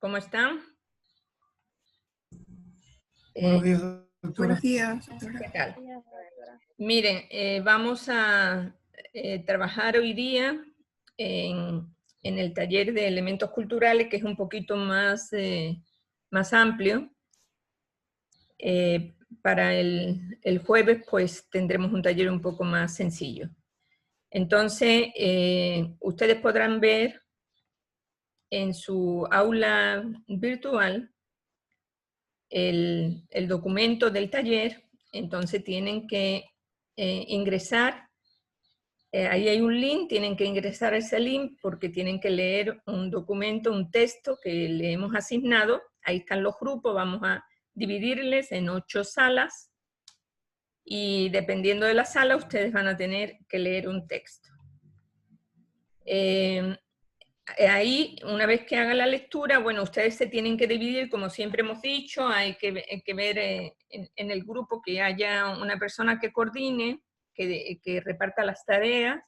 ¿Cómo están? Buenos días, doctora. Buenos días, doctora. ¿Qué tal? Miren, vamos a trabajar hoy día en el taller de elementos culturales, que es un poquito más amplio. Para el jueves, pues, tendremos un taller un poco más sencillo. Entonces, ustedes podrán ver en su aula virtual el documento del taller. Entonces tienen que ingresar, ahí hay un link, tienen que ingresar a ese link porque tienen que leer un documento, un texto que le hemos asignado. Ahí están los grupos, vamos a dividirles en 8 salas y dependiendo de la sala ustedes van a tener que leer un texto. Ahí, una vez que hagan la lectura, bueno, ustedes se tienen que dividir, como siempre hemos dicho, hay que ver en el grupo que haya una persona que coordine, que reparta las tareas,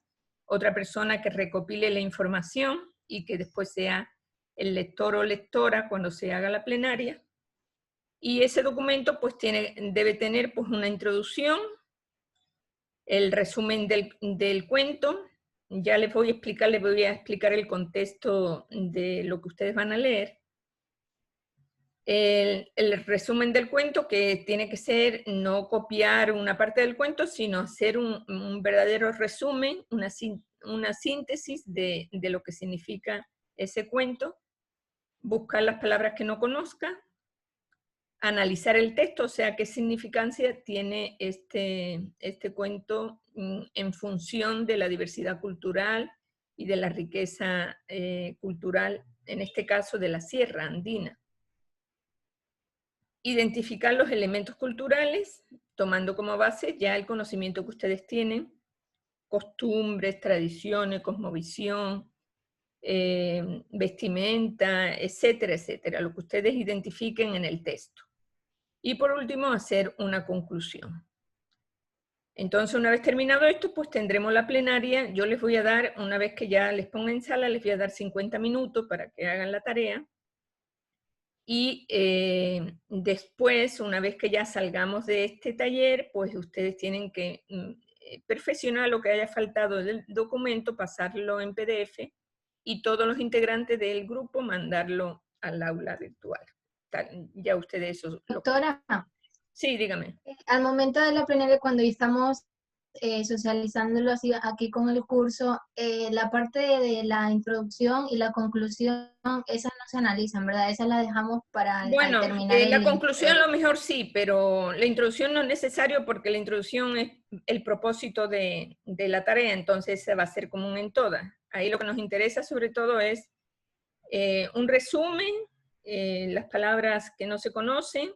otra persona que recopile la información y que después sea el lector o lectora cuando se haga la plenaria. Y ese documento pues debe tener pues una introducción, el resumen del cuento. Ya les voy a explicar el contexto de lo que ustedes van a leer. El resumen del cuento, que tiene que ser no copiar una parte del cuento, sino hacer un verdadero resumen, una síntesis de lo que significa ese cuento, buscar las palabras que no conozca, analizar el texto, o sea, qué significancia tiene este cuento en función de la diversidad cultural y de la riqueza cultural, en este caso de la Sierra Andina. Identificar los elementos culturales, tomando como base ya el conocimiento que ustedes tienen, costumbres, tradiciones, cosmovisión, vestimenta, etcétera, etcétera, lo que ustedes identifiquen en el texto. Y por último, hacer una conclusión. Entonces, una vez terminado esto, pues tendremos la plenaria. Yo les voy a dar, una vez que ya les ponga en sala, les voy a dar 50 minutos para que hagan la tarea. Y después, una vez que ya salgamos de este taller, pues ustedes tienen que perfeccionar lo que haya faltado del documento, pasarlo en PDF y todos los integrantes del grupo mandarlo al aula virtual. Ya ustedes eso. Doctora. Sí, dígame. Al momento de la plenaria, cuando estamos socializándolo así aquí con el curso, la parte de la introducción y la conclusión, esas no se analizan, ¿verdad? Esas las dejamos para bueno, terminar. La conclusión a lo mejor sí, pero la introducción no es necesario porque la introducción es el propósito de la tarea, entonces se va a hacer común en todas. Ahí lo que nos interesa sobre todo es un resumen, las palabras que no se conocen,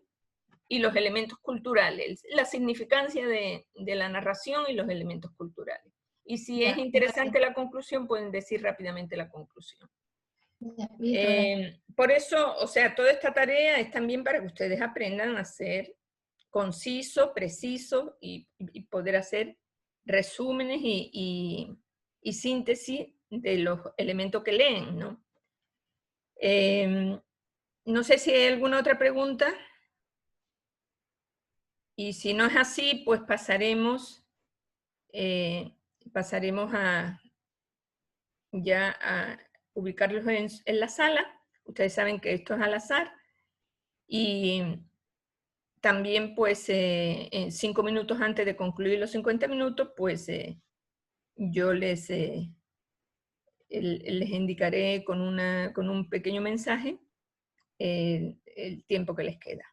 y los elementos culturales, la significancia de la narración y los elementos culturales. Y si es interesante la conclusión, pueden decir rápidamente la conclusión. Por eso, o sea, toda esta tarea es también para que ustedes aprendan a ser conciso, preciso y poder hacer resúmenes y síntesis de los elementos que leen, ¿no? No sé si hay alguna otra pregunta. Y si no es así, pues pasaremos a ubicarlos en la sala. Ustedes saben que esto es al azar. Y también, pues, 5 minutos antes de concluir los 50 minutos, pues, yo les indicaré con un pequeño mensaje el tiempo que les queda.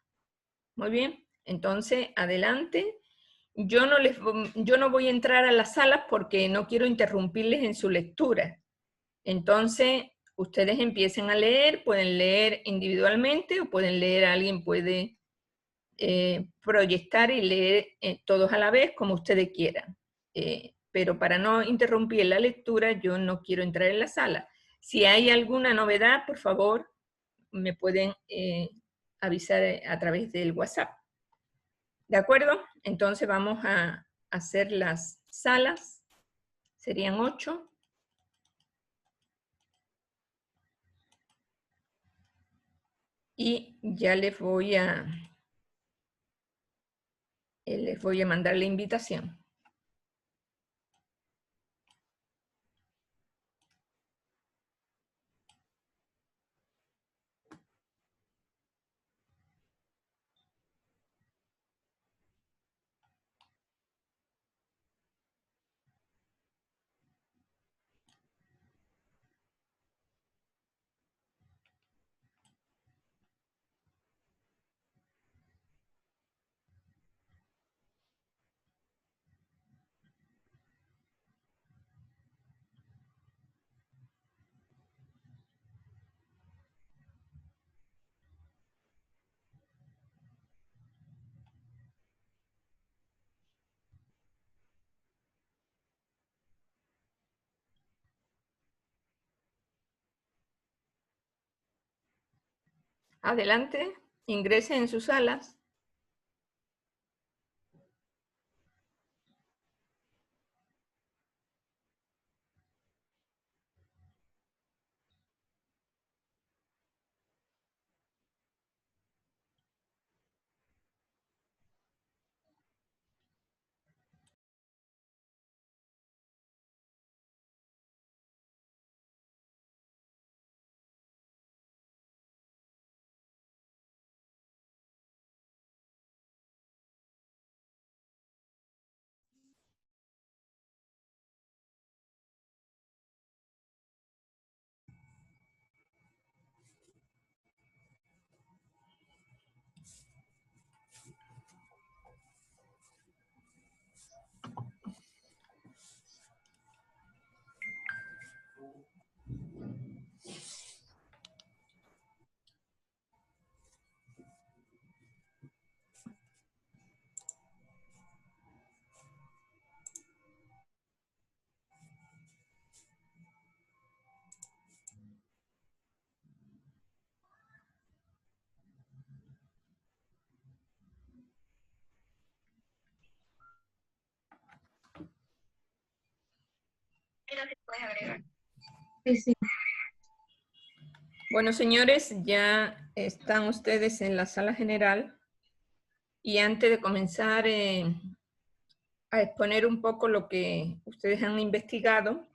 Muy bien, entonces, adelante. Yo no voy a entrar a las salas porque no quiero interrumpirles en su lectura. Entonces, ustedes empiecen a leer, pueden leer individualmente o pueden leer, alguien puede proyectar y leer todos a la vez como ustedes quieran. Pero para no interrumpir la lectura, yo no quiero entrar en la sala. Si hay alguna novedad, por favor, me pueden avisar a través del WhatsApp. ¿De acuerdo? Entonces vamos a hacer las salas. Serían 8. y ya les voy a mandar la invitación. Adelante, ingresen en sus salas. Sí, sí. Bueno, señores, ya están ustedes en la sala general y antes de comenzar a exponer un poco lo que ustedes han investigado,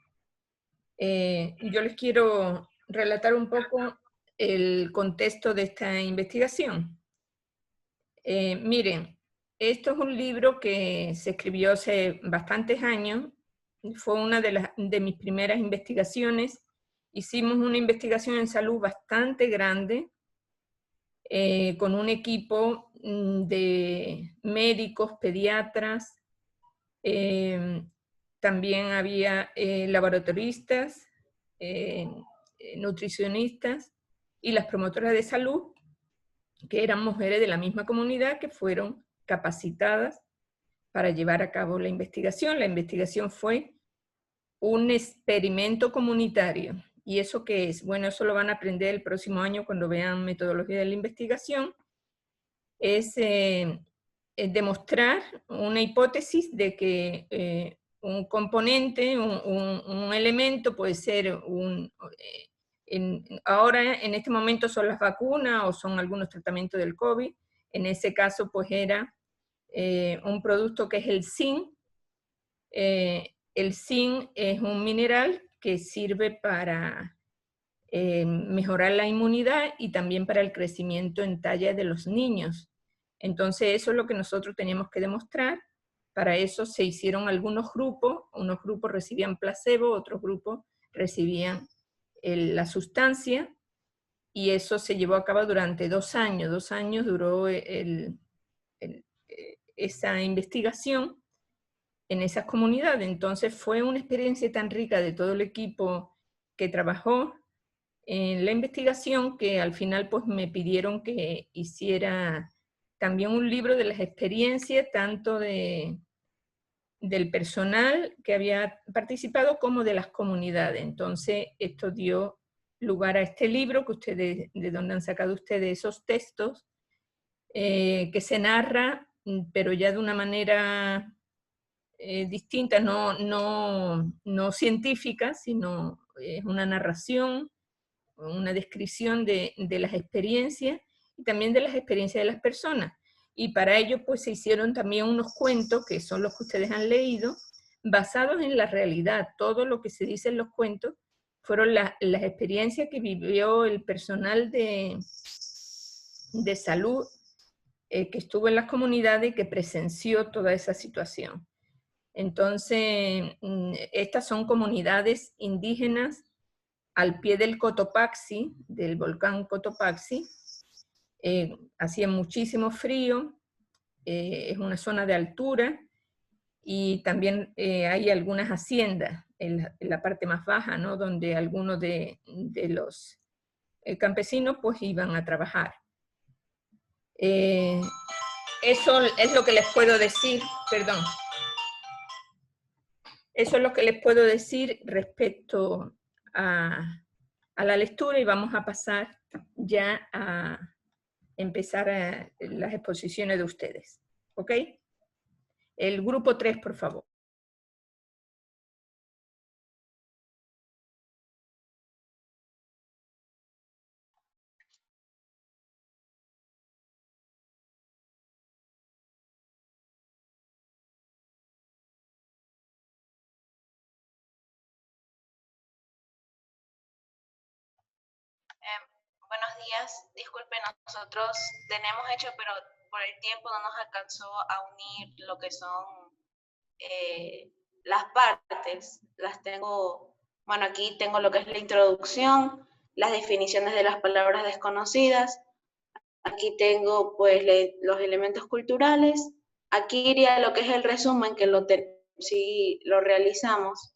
yo les quiero relatar un poco el contexto de esta investigación. Miren, esto es un libro que se escribió hace bastantes años, fue una de mis primeras investigaciones. Hicimos una investigación en salud bastante grande, con un equipo de médicos, pediatras, también había laboratoristas, nutricionistas y las promotoras de salud, que eran mujeres de la misma comunidad que fueron capacitadas para llevar a cabo la investigación. La investigación fue un experimento comunitario. ¿Y eso qué es? Bueno, eso lo van a aprender el próximo año cuando vean metodología de la investigación. Es demostrar una hipótesis de que un componente, un elemento puede ser ahora en este momento son las vacunas o son algunos tratamientos del COVID. En ese caso pues era un producto que es el zinc. El zinc es un mineral que sirve para mejorar la inmunidad y también para el crecimiento en talla de los niños. Entonces eso es lo que nosotros teníamos que demostrar. Para eso se hicieron algunos grupos, unos grupos recibían placebo, otros grupos recibían la sustancia, y eso se llevó a cabo durante 2 años. 2 años duró esa investigación en esas comunidades. Entonces fue una experiencia tan rica de todo el equipo que trabajó en la investigación que al final pues me pidieron que hiciera también un libro de las experiencias tanto del personal que había participado como de las comunidades. Entonces esto dio lugar a este libro que ustedes, de donde han sacado ustedes esos textos, que se narra, pero ya de una manera distinta, no científica, sino es una narración, una descripción de las experiencias y también de las experiencias de las personas. Y para ello pues se hicieron también unos cuentos, que son los que ustedes han leído, basados en la realidad. Todo lo que se dice en los cuentos fueron las experiencias que vivió el personal de salud que estuvo en las comunidades y que presenció toda esa situación. Entonces, estas son comunidades indígenas al pie del Cotopaxi, del volcán Cotopaxi. Hacía muchísimo frío, es una zona de altura, y también hay algunas haciendas en la parte más baja, ¿no? Donde algunos de los campesinos pues iban a trabajar. Eso es lo que les puedo decir, perdón. Eso es lo que les puedo decir respecto a la lectura, y vamos a pasar ya a empezar las exposiciones de ustedes. ¿Ok? El grupo 3, por favor. Buenos días, disculpen, nosotros tenemos hecho, pero por el tiempo no nos alcanzó a unir lo que son las partes. Las tengo, bueno, aquí tengo lo que es la introducción, las definiciones de las palabras desconocidas, aquí tengo pues los elementos culturales, aquí iría lo que es el resumen, que si lo realizamos.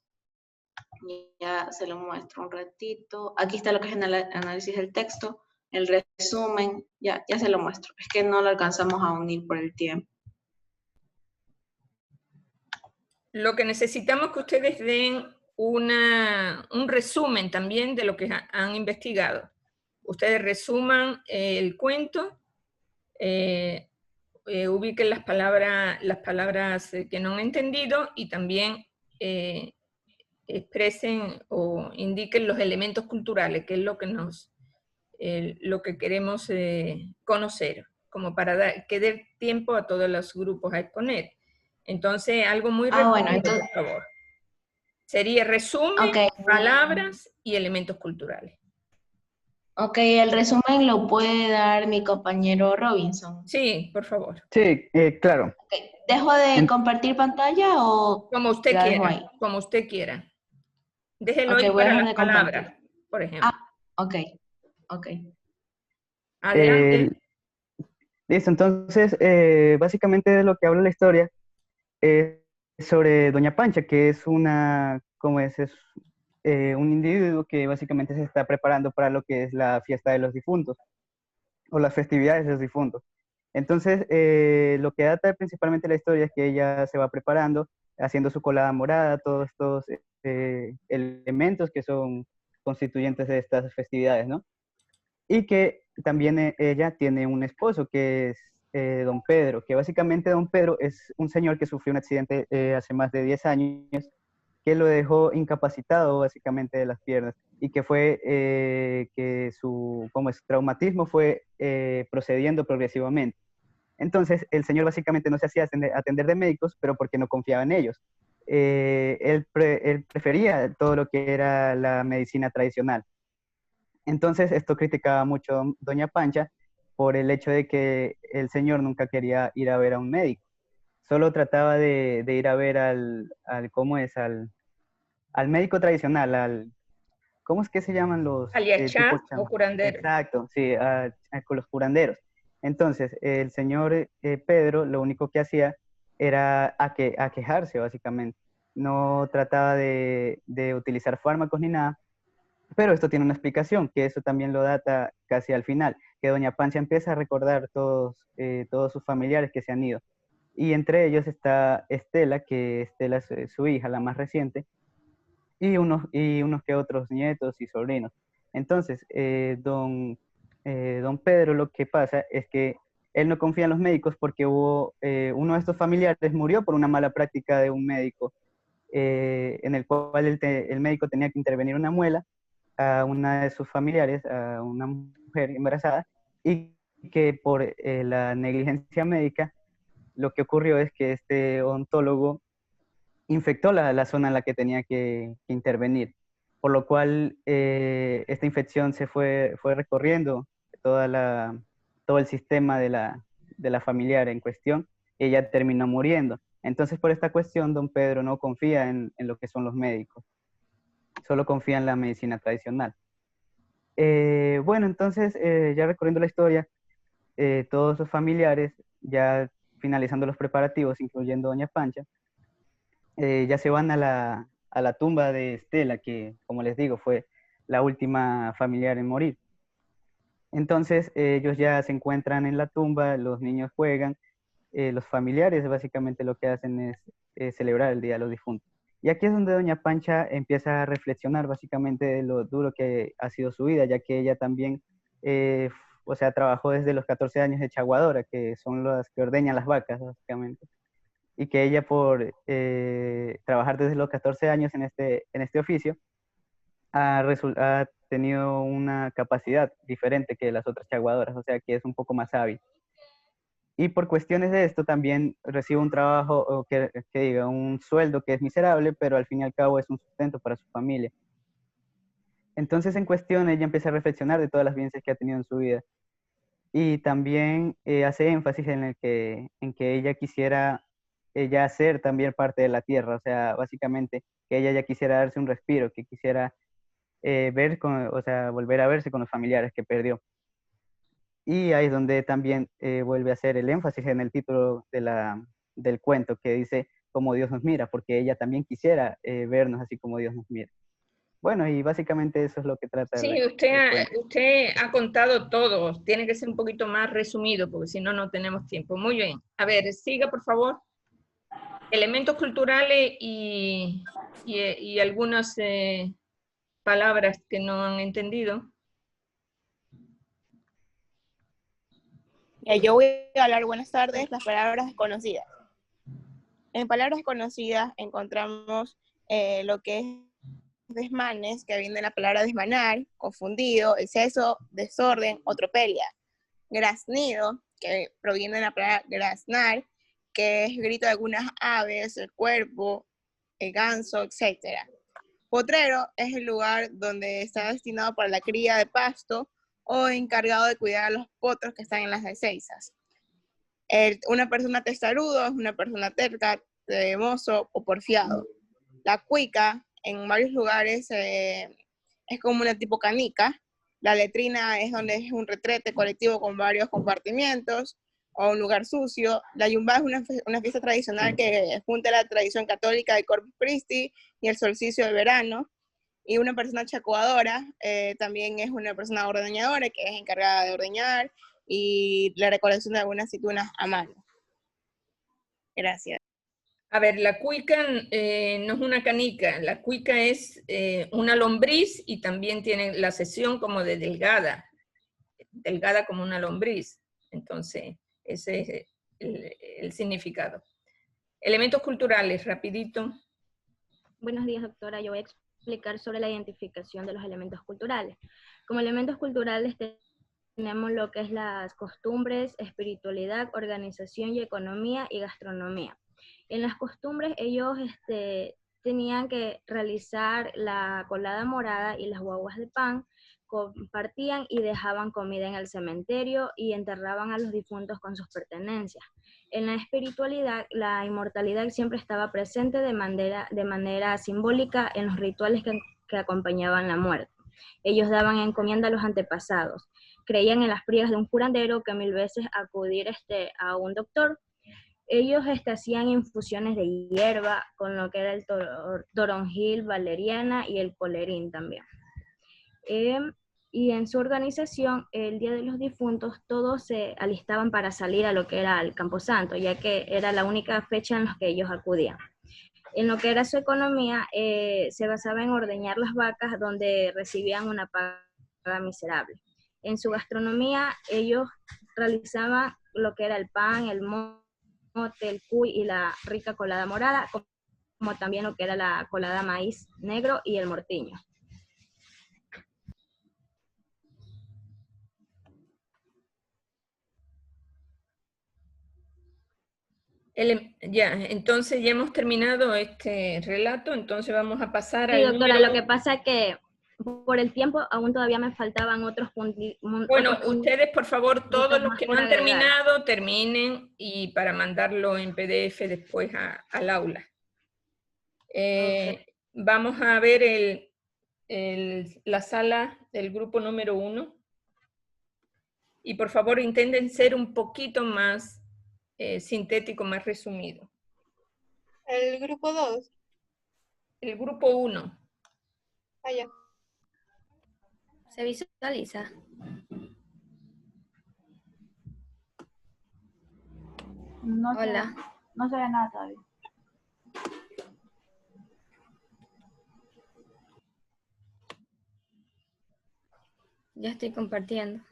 Ya se lo muestro un ratito. Aquí está lo que es el análisis del texto, el resumen, ya se lo muestro. Es que no lo alcanzamos a unir por el tiempo. Lo que necesitamos es que ustedes den un resumen también de lo que han investigado. Ustedes resuman el cuento, ubiquen las palabras que no han entendido, y también expresen o indiquen los elementos culturales, que es lo que queremos conocer, como para que dé tiempo a todos los grupos a exponer. Entonces, algo muy Bueno, entonces, por favor. Sería resumen, okay, palabras y elementos culturales. Ok, el resumen lo puede dar mi compañero Robinson. Sí, por favor. Sí, claro. Okay. ¿Dejo de compartir pantalla o Como usted la dejo quiera, ahí? como usted quiera. Déjelo Ok, ahí voy a para dejar las de compartir. palabras, por ejemplo. Ok. Adelante. Listo, entonces, básicamente de lo que habla la historia es sobre Doña Pancha, que es un individuo que básicamente se está preparando para lo que es la fiesta de los difuntos, o las festividades de los difuntos. Entonces, lo que data principalmente la historia es que ella se va preparando, haciendo su colada morada, todos estos elementos que son constituyentes de estas festividades, ¿no? Y que también ella tiene un esposo que es don Pedro, que básicamente don Pedro es un señor que sufrió un accidente hace más de 10 años, que lo dejó incapacitado básicamente de las piernas, y que fue que su traumatismo fue procediendo progresivamente. Entonces, el señor básicamente no se hacía atender de médicos, pero porque no confiaba en ellos. Él prefería todo lo que era la medicina tradicional. Entonces, esto criticaba mucho a doña Pancha por el hecho de que el señor nunca quería ir a ver a un médico. Solo trataba de ir a ver al médico tradicional, ¿cómo es que se llaman los Aliachá tipos o chama? curandero. Exacto, sí, con los curanderos. Entonces, el señor Pedro lo único que hacía era aquejarse, básicamente. No trataba de utilizar fármacos ni nada, pero esto tiene una explicación, que eso también lo data casi al final, que doña Pancha empieza a recordar todos sus familiares que se han ido. Y entre ellos está Estela, que Estela es su hija, la más reciente, y unos que otros nietos y sobrinos. Entonces, don Pedro, lo que pasa es que él no confía en los médicos porque uno de estos familiares murió por una mala práctica de un médico, en el cual el médico tenía que intervenir una muela a una de sus familiares, a una mujer embarazada, y que por la negligencia médica, lo que ocurrió es que este odontólogo infectó la zona en la que tenía que intervenir, por lo cual esta infección fue recorriendo todo el sistema de la familiar en cuestión, y ella terminó muriendo. Entonces, por esta cuestión, don Pedro no confía en lo que son los médicos, solo confía en la medicina tradicional. Bueno, entonces, ya recorriendo la historia, todos sus familiares, ya finalizando los preparativos, incluyendo doña Pancha, ya se van a la tumba de Estela, que, como les digo, fue la última familiar en morir. Entonces, ellos ya se encuentran en la tumba, los niños juegan, los familiares básicamente lo que hacen es celebrar el Día de los Difuntos. Y aquí es donde doña Pancha empieza a reflexionar básicamente de lo duro que ha sido su vida, ya que ella también, o sea, trabajó desde los 14 años de chaguadora, que son las que ordeñan las vacas, básicamente. Y que ella por trabajar desde los 14 años en este oficio, ha tenido una capacidad diferente que las otras chaguadoras, o sea que es un poco más hábil. Y por cuestiones de esto también recibe un trabajo, o que diga, un sueldo que es miserable, pero al fin y al cabo es un sustento para su familia. Entonces en cuestión ella empieza a reflexionar de todas las vivencias que ha tenido en su vida. Y también hace énfasis en que ella quisiera ella ser también parte de la tierra, o sea, básicamente que ella ya quisiera darse un respiro, que quisiera o sea, volver a verse con los familiares que perdió. Y ahí es donde también vuelve a hacer el énfasis en el título del cuento, que dice como Dios nos mira, porque ella también quisiera vernos así como Dios nos mira. Bueno, y básicamente eso es lo que trata Sí, el cuento. usted ha contado todo. Tiene que ser un poquito más resumido, porque si no, no tenemos tiempo. Muy bien. A ver, siga, por favor. Elementos culturales y algunas palabras que no han entendido. Yo voy a hablar, buenas tardes, las palabras desconocidas. En palabras desconocidas encontramos lo que es desmanes, que viene de la palabra desmanar, confundido, exceso, desorden o tropelía. Graznido, que proviene de la palabra graznar, que es grito de algunas aves, el cuervo, el ganso, etc. Potrero es el lugar donde está destinado para la cría de pasto o encargado de cuidar a los potros que están en las dehesas. Una persona testarudo es una persona terca, mozo o porfiado. La cuica en varios lugares es como una tipo canica. La letrina es donde es un retrete colectivo con varios compartimientos o un lugar sucio. La yumba es una fiesta tradicional que junta la tradición católica de Corpus Christi y el solsticio de verano. Y una persona chacoadora también es una persona ordeñadora que es encargada de ordeñar y la recolección de algunas aceitunas a mano. Gracias. A ver, la cuica no es una canica, la cuica es una lombriz y también tiene la sección como de delgada como una lombriz. Entonces, ese es el significado. Elementos culturales, rapidito. Buenos días, doctora. Yo voy a explicar sobre la identificación de los elementos culturales. Como elementos culturales tenemos lo que es las costumbres, espiritualidad, organización y economía y gastronomía. En las costumbres ellos tenían que realizar la colada morada y las guaguas de pan, compartían y dejaban comida en el cementerio y enterraban a los difuntos con sus pertenencias. En la espiritualidad, la inmortalidad siempre estaba presente de manera simbólica en los rituales que acompañaban la muerte. Ellos daban encomienda a los antepasados. Creían en las priegas de un curandero que 1000 veces acudir a un doctor. Ellos hacían infusiones de hierba con lo que era el toronjil, valeriana y el colerín también. Y en su organización, el Día de los Difuntos, todos se alistaban para salir a lo que era el Camposanto, ya que era la única fecha en la que ellos acudían. En lo que era su economía, se basaba en ordeñar las vacas, donde recibían una paga miserable. En su gastronomía, ellos realizaban lo que era el pan, el mote, el cuy y la rica colada morada, como también lo que era la colada maíz negro y el mortiño. Ya, entonces ya hemos terminado este relato, entonces vamos a pasar Sí, al doctora, número... lo que pasa es que por el tiempo aún todavía me faltaban otros puntos. Bueno, ustedes por favor, todos los más que no por han agregar. terminado, terminen y para mandarlo en PDF después al aula. Vamos a ver la sala del grupo número 1. Y por favor intenten ser un poquito más sintético, más resumido. El grupo 2. El grupo 1. Allá. Se visualiza. No Hola. no se ve nada todavía. Ya estoy compartiendo.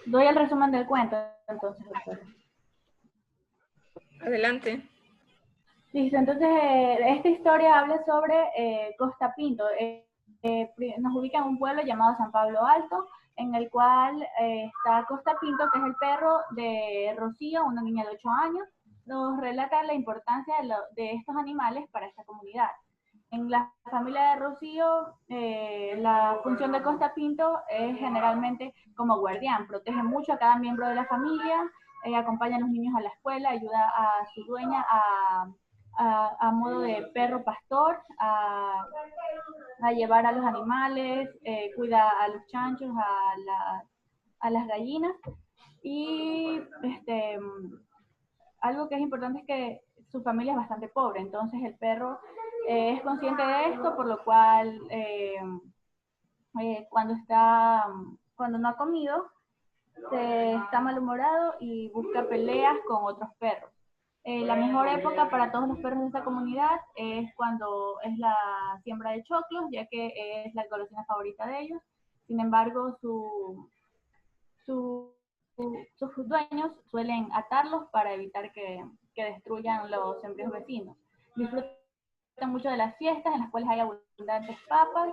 Doy el resumen del cuento, entonces, doctora. Adelante. Listo, entonces esta historia habla sobre Costa Pinto. Nos ubica en un pueblo llamado San Pablo Alto, en el cual está Costa Pinto, que es el perro de Rocío, una niña de 8 años. Nos relata la importancia de estos animales para esta comunidad. En la familia de Rocío, la función de Costa Pinto es generalmente como guardián, protege mucho a cada miembro de la familia, acompaña a los niños a la escuela, ayuda a su dueña a modo de perro pastor, a llevar a los animales, cuida a los chanchos, a las gallinas. Y algo que es importante es que su familia es bastante pobre, entonces el perro es consciente de esto, por lo cual cuando no ha comido, está malhumorado y busca peleas con otros perros. La mejor época para todos los perros de esta comunidad es cuando es la siembra de choclos, ya que es la golosina favorita de ellos. Sin embargo, sus dueños suelen atarlos para evitar que destruyan los sembríos vecinos. Disfrutan mucho de las fiestas en las cuales hay abundantes papas,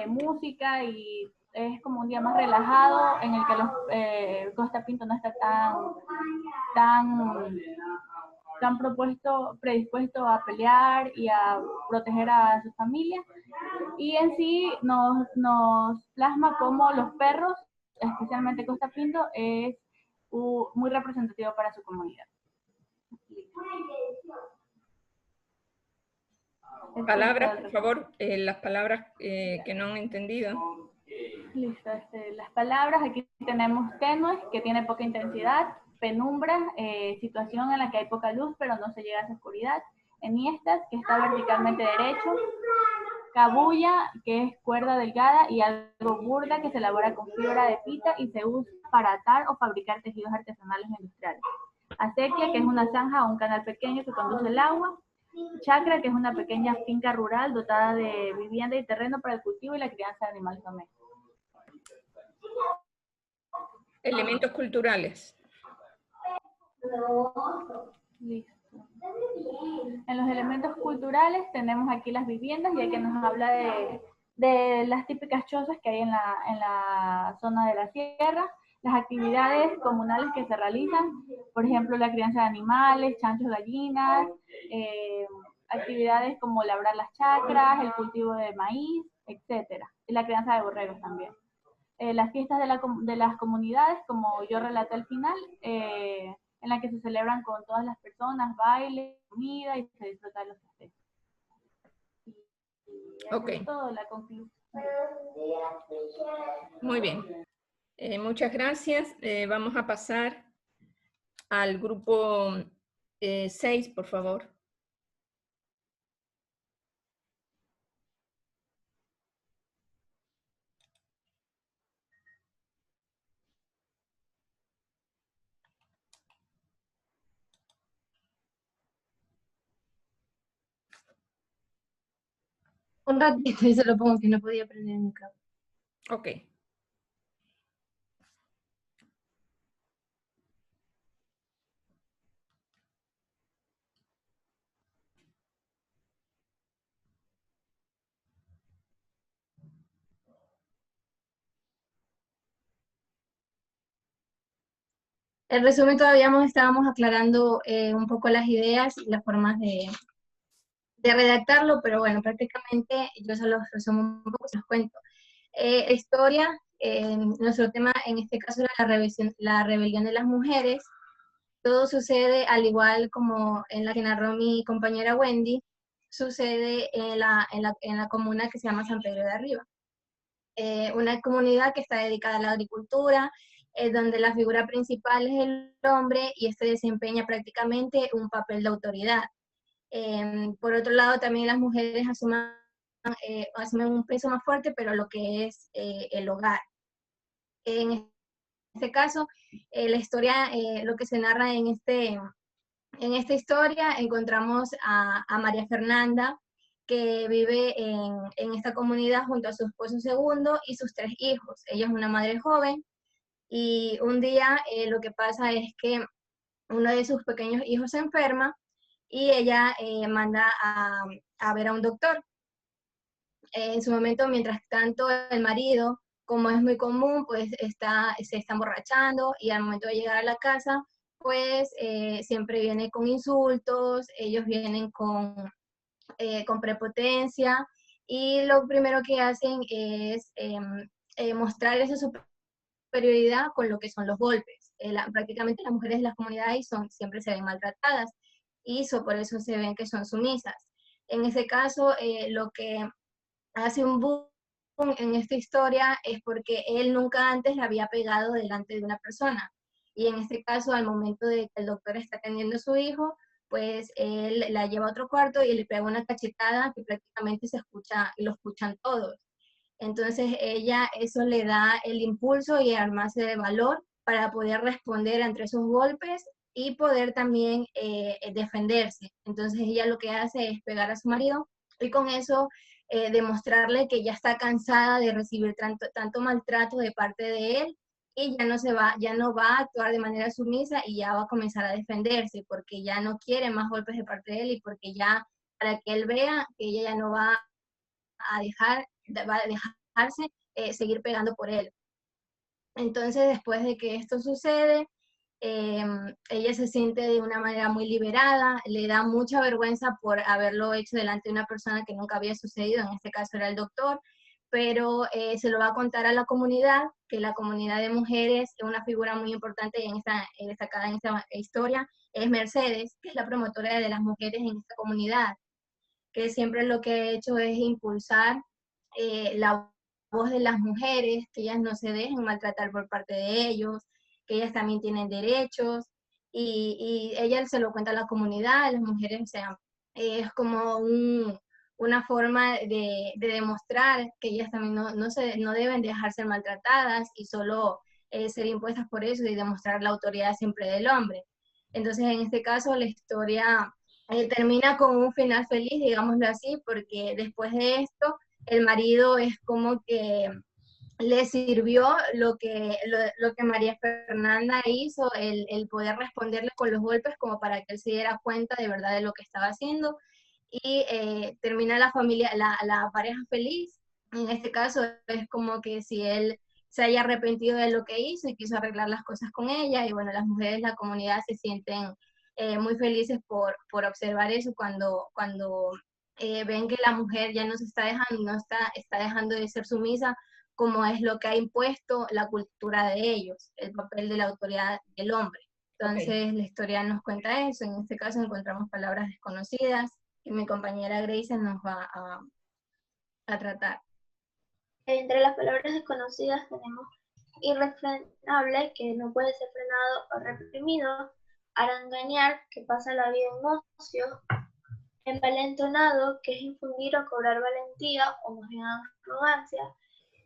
música, y es como un día más relajado en el que Costa Pinto no está tan predispuesto a pelear y a proteger a su familia. Y en sí nos plasma cómo los perros, especialmente Costa Pinto, es muy representativo para su comunidad. Palabras, por favor, las palabras que no han entendido. Listo, las palabras, aquí tenemos tenues, que tiene poca intensidad; penumbra, situación en la que hay poca luz pero no se llega a esa oscuridad; enhiestas, que está verticalmente derecho; cabulla, que es cuerda delgada y algo burda, que se elabora con fibra de pita y se usa para atar o fabricar tejidos artesanales o industriales; acequia, que es una zanja o un canal pequeño que conduce el agua; chacra, que es una pequeña finca rural dotada de vivienda y terreno para el cultivo y la crianza de animales domésticos. Elementos culturales. Listo. En los elementos culturales tenemos aquí las viviendas, ya que nos habla de las típicas chozas que hay en la zona de la sierra; las actividades comunales que se realizan, por ejemplo, la crianza de animales, chanchos, gallinas, actividades como labrar las chacras, el cultivo de maíz, etcétera, y la crianza de borregos también. Las fiestas de las comunidades, como yo relaté al final, en la que se celebran con todas las personas, baile, comida y se disfruta de los festejos. Y Ok. es todo, la conclusión. Muy bien. Muchas gracias. Vamos a pasar al grupo 6, por favor. Un ratito y se lo pongo que no podía prender el micrófono. Ok. el resumen todavía estábamos aclarando un poco las ideas y las formas de redactarlo, pero bueno, prácticamente yo se los resumo un poco, se los cuento. Historia, nuestro tema en este caso era la rebelión de las mujeres. Todo sucede al igual como en la que narró mi compañera Wendy, sucede en la comuna que se llama San Pedro de Arriba. Una comunidad que está dedicada a la agricultura, donde la figura principal es el hombre y este desempeña prácticamente un papel de autoridad. Por otro lado, también las mujeres asumen un peso más fuerte, pero lo que es el hogar. En este caso, la historia, lo que se narra en esta historia, encontramos a María Fernanda, que vive en esta comunidad junto a su esposo segundo y sus 3 hijos. Ella es una madre joven y un día lo que pasa es que uno de sus pequeños hijos se enferma y ella manda a ver a un doctor. En su momento, mientras tanto, el marido, como es muy común, pues se está emborrachando y al momento de llegar a la casa, pues siempre viene con insultos, ellos vienen con prepotencia y lo primero que hacen es mostrar esa superioridad con lo que son los golpes. Prácticamente las mujeres de las comunidades siempre se ven maltratadas y por eso se ven que son sumisas. En ese caso, lo que hace un boom en esta historia es porque él nunca antes le había pegado delante de una persona. Y en este caso, al momento de que el doctor está atendiendo a su hijo, pues él la lleva a otro cuarto y le pega una cachetada que prácticamente se escucha, y lo escuchan todos. Entonces ella, eso le da el impulso y armarse de valor para poder responder ante esos golpes y poder también defenderse. Entonces ella lo que hace es pegar a su marido y con eso demostrarle que ya está cansada de recibir tanto maltrato de parte de él y ya no va a actuar de manera sumisa y ya va a comenzar a defenderse porque ya no quiere más golpes de parte de él y porque ya para que él vea que ella ya no va va a dejarse seguir pegando por él. Entonces, después de que esto sucede, ella se siente de una manera muy liberada, le da mucha vergüenza por haberlo hecho delante de una persona que nunca había sucedido, en este caso era el doctor, pero se lo va a contar a la comunidad, que la comunidad de mujeres es una figura muy importante destacada en esta historia, es Mercedes, que es la promotora de las mujeres en esta comunidad, que siempre lo que ha hecho es impulsar la voz de las mujeres, que ellas no se dejen maltratar por parte de ellos, que ellas también tienen derechos, y ella se lo cuenta a la comunidad, las mujeres, o sea, es como una forma de demostrar que ellas también no deben dejarse maltratadas y solo ser impuestas por eso y demostrar la autoridad siempre del hombre. Entonces, en este caso, la historia termina con un final feliz, digámoslo así, porque después de esto, el marido es como que le sirvió lo que María Fernanda hizo, el poder responderle con los golpes como para que él se diera cuenta de verdad de lo que estaba haciendo y termina la pareja feliz. En este caso es como que si él se haya arrepentido de lo que hizo y quiso arreglar las cosas con ella y bueno, las mujeres de la comunidad se sienten muy felices por observar eso cuando ven que la mujer ya no se está dejando, está dejando de ser sumisa, como es lo que ha impuesto la cultura de ellos, el papel de la autoridad del hombre. Entonces, la historia nos cuenta eso. En este caso encontramos palabras desconocidas que mi compañera Grace nos va a tratar. Entre las palabras desconocidas tenemos irrefrenable, que no puede ser frenado o reprimido; arangañar, que pasa la vida en ocio; envalentonado, que es infundir o cobrar valentía o más bien arrogancia;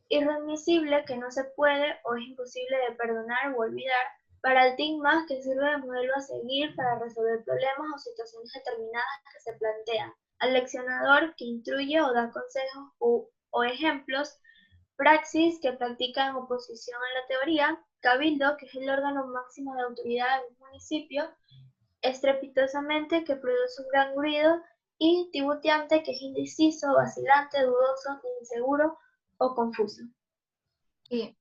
irremisible, que no se puede o es imposible de perdonar o olvidar; paradigma, que sirve de modelo a seguir para resolver problemas o situaciones determinadas que se plantean; aleccionador, que instruye o da consejos o ejemplos; praxis, que practica en oposición a la teoría; cabildo, que es el órgano máximo de autoridad de un municipio; estrepitosamente, que produce un gran ruido; y titubeante, que es indeciso, vacilante, dudoso, inseguro o confuso. Sí.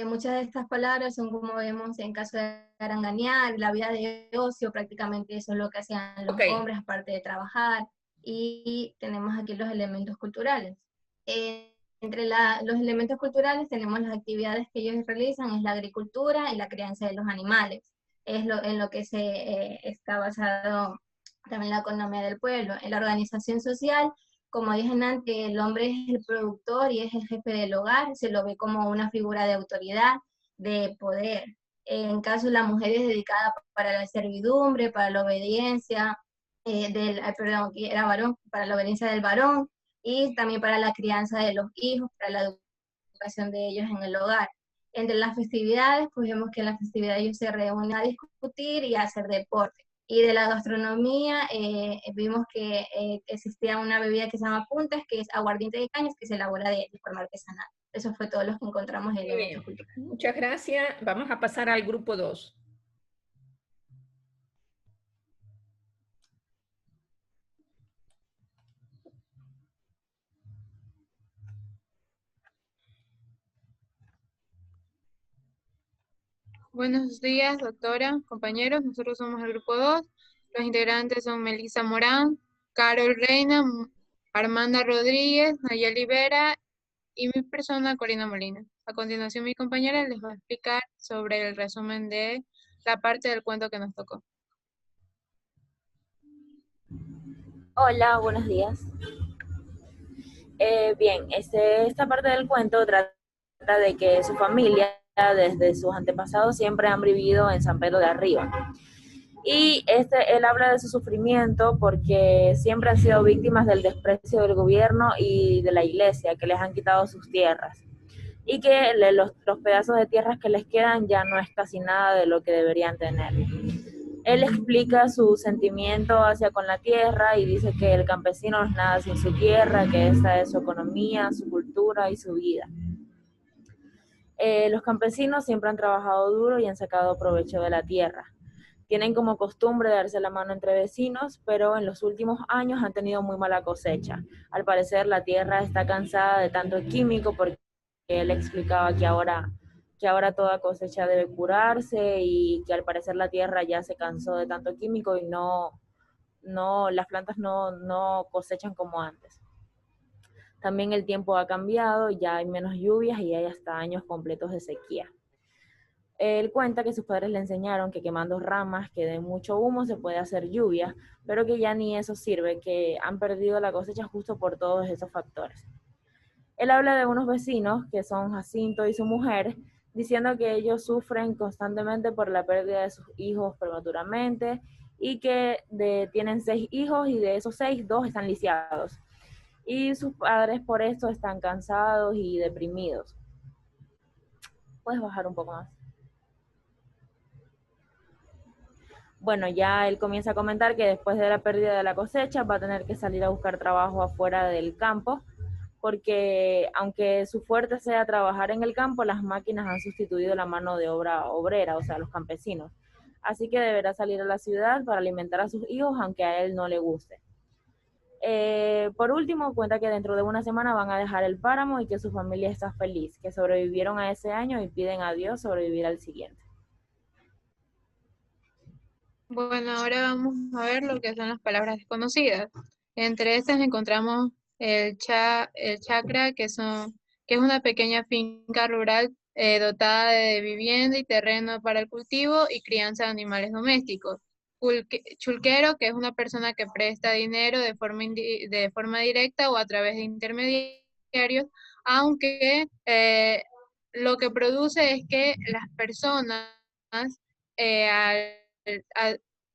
Muchas de estas palabras son como vemos en caso de Arangañar, la vida de ocio, prácticamente eso es lo que hacían los hombres, aparte de trabajar, y tenemos aquí los elementos culturales. Entre los elementos culturales tenemos las actividades que ellos realizan, es la agricultura y la crianza de los animales, es en lo que está basado también la economía del pueblo. En la organización social, como dije antes, el hombre es el productor y es el jefe del hogar, se lo ve como una figura de autoridad, de poder. En caso la mujer es dedicada para la servidumbre, para la obediencia, perdón, que era varón, para la obediencia del varón, y también para la crianza de los hijos, para la educación de ellos en el hogar. Entre las festividades, pues vemos que en las festividades ellos se reúnen a discutir y a hacer deporte. Y de la gastronomía, vimos que existía una bebida que se llama puntas, que es aguardiente de cañas, que se elabora de forma artesanal. Eso fue todo lo que encontramos en elementos culturales. Muchas gracias. Vamos a pasar al grupo 2. Buenos días, doctora, compañeros. Nosotros somos el grupo 2. Los integrantes son Melissa Morán, Carol Reina, Armanda Rodríguez, Nayeli Vera y mi persona, Corina Molina. A continuación, mi compañera les va a explicar sobre el resumen de la parte del cuento que nos tocó. Hola, buenos días. Bien, esta parte del cuento trata de que su familia, desde sus antepasados, siempre han vivido en San Pedro de Arriba. Y él habla de su sufrimiento porque siempre han sido víctimas del desprecio del gobierno y de la iglesia, que les han quitado sus tierras. Y que los pedazos de tierras que les quedan ya no es casi nada de lo que deberían tener. Él explica su sentimiento hacia con la tierra y dice que el campesino no es nada sin su tierra, que esta es su economía, su cultura y su vida. Los campesinos siempre han trabajado duro y han sacado provecho de la tierra. Tienen como costumbre darse la mano entre vecinos, pero en los últimos años han tenido muy mala cosecha. Al parecer la tierra está cansada de tanto químico, porque él explicaba que ahora toda cosecha debe curarse y que al parecer la tierra ya se cansó de tanto químico y las plantas no cosechan como antes. También el tiempo ha cambiado, ya hay menos lluvias y hay hasta años completos de sequía. Él cuenta que sus padres le enseñaron que quemando ramas que den mucho humo se puede hacer lluvia, pero que ya ni eso sirve, que han perdido la cosecha justo por todos esos factores. Él habla de unos vecinos que son Jacinto y su mujer, diciendo que ellos sufren constantemente por la pérdida de sus hijos prematuramente y que tienen 6 hijos y de esos 6, 2 están lisiados. Y sus padres por esto están cansados y deprimidos. ¿Puedes bajar un poco más? Bueno, ya él comienza a comentar que después de la pérdida de la cosecha va a tener que salir a buscar trabajo afuera del campo, porque aunque su fuerte sea trabajar en el campo, las máquinas han sustituido la mano de obra obrera, o sea, los campesinos. Así que deberá salir a la ciudad para alimentar a sus hijos, aunque a él no le guste. Por último, cuenta que dentro de una semana van a dejar el páramo y que su familia está feliz, que sobrevivieron a ese año y piden a Dios sobrevivir al siguiente. Bueno, ahora vamos a ver lo que son las palabras desconocidas. Entre estas encontramos el chacra, que es una pequeña finca rural dotada de vivienda y terreno para el cultivo y crianza de animales domésticos. Chulquero, que es una persona que presta dinero de forma directa o a través de intermediarios, aunque lo que produce es que las personas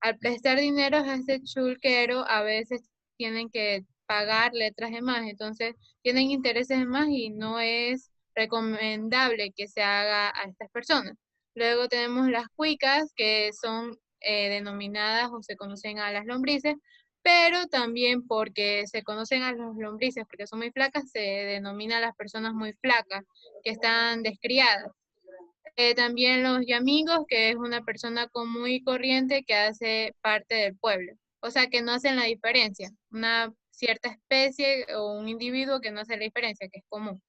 al prestar dinero a este chulquero a veces tienen que pagar letras de más, entonces tienen intereses de más y no es recomendable que se haga a estas personas. Luego tenemos las cuicas, que son denominadas o se conocen a las lombrices, pero también porque se conocen a las lombrices porque son muy flacas, se denomina a las personas muy flacas, que están descriadas. También los yamingos, que es una persona común y corriente que hace parte del pueblo. O sea, que no hacen la diferencia. cierta especie o un individuo que no hace la diferencia, que es común.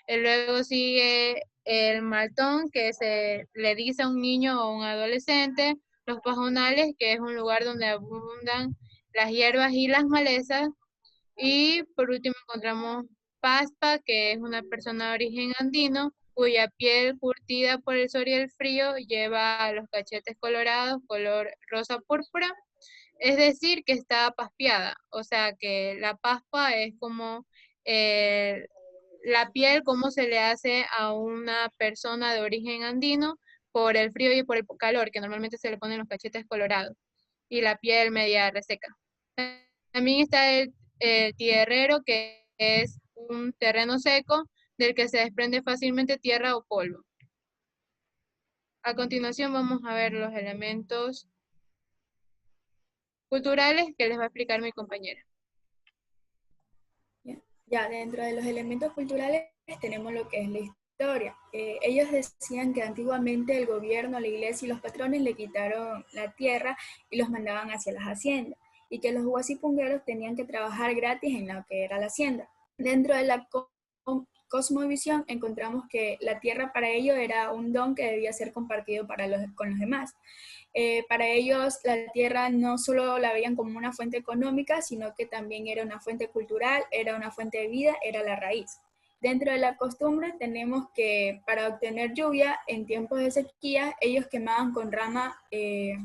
Luego sigue el maltón, que se le dice a un niño o un adolescente. Los pajonales, que es un lugar donde abundan las hierbas y las malezas. Y por último encontramos Paspa, que es una persona de origen andino, cuya piel curtida por el sol y el frío lleva los cachetes colorados, color rosa púrpura, es decir, que está paspeada. O sea que la paspa es como la piel, como se le hace a una persona de origen andino por el frío y por el calor, que normalmente se le ponen los cachetes colorados y la piel media reseca. También está el tierrero, que es un terreno seco del que se desprende fácilmente tierra o polvo. A continuación vamos a ver los elementos culturales que les va a explicar mi compañera. Ya, dentro de los elementos culturales tenemos lo que es la historia. Ellos decían que antiguamente el gobierno, la iglesia y los patrones le quitaron la tierra y los mandaban hacia las haciendas, y que los huasipungueros tenían que trabajar gratis en lo que era la hacienda. Dentro de la cosmovisión encontramos que la tierra para ellos era un don que debía ser compartido con los demás. Para ellos la tierra no solo la veían como una fuente económica, sino que también era una fuente cultural, era una fuente de vida, era la raíz. Dentro de la costumbre tenemos que para obtener lluvia en tiempos de sequía, ellos quemaban con rama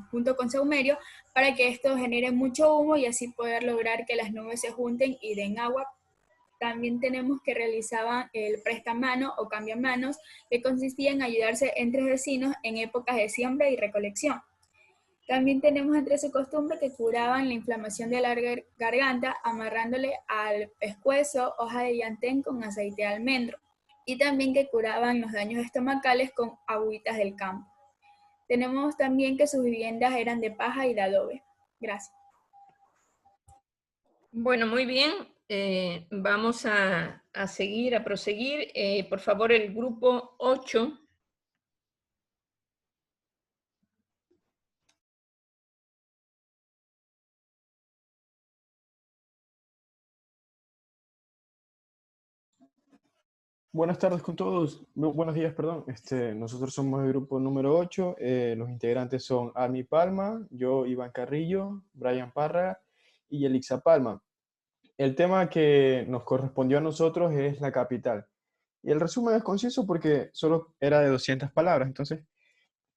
junto con saumerio para que esto genere mucho humo y así poder lograr que las nubes se junten y den agua. También tenemos que realizaban el prestamano o cambiamanos, que consistía en ayudarse entre vecinos en épocas de siembra y recolección. También tenemos entre su costumbre que curaban la inflamación de la garganta amarrándole al pescuezo hoja de llantén con aceite de almendro, y también que curaban los daños estomacales con agüitas del campo. Tenemos también que sus viviendas eran de paja y de adobe. Gracias. Bueno, muy bien. Vamos a seguir, a proseguir. Por favor, el grupo 8. Buenas tardes con todos. Buenos días, perdón. Nosotros somos el grupo número 8. Los integrantes son Armi Palma, yo, Iván Carrillo, Brian Parra y Elixa Palma. El tema que nos correspondió a nosotros es la capital. Y el resumen es conciso porque solo era de 200 palabras. Entonces,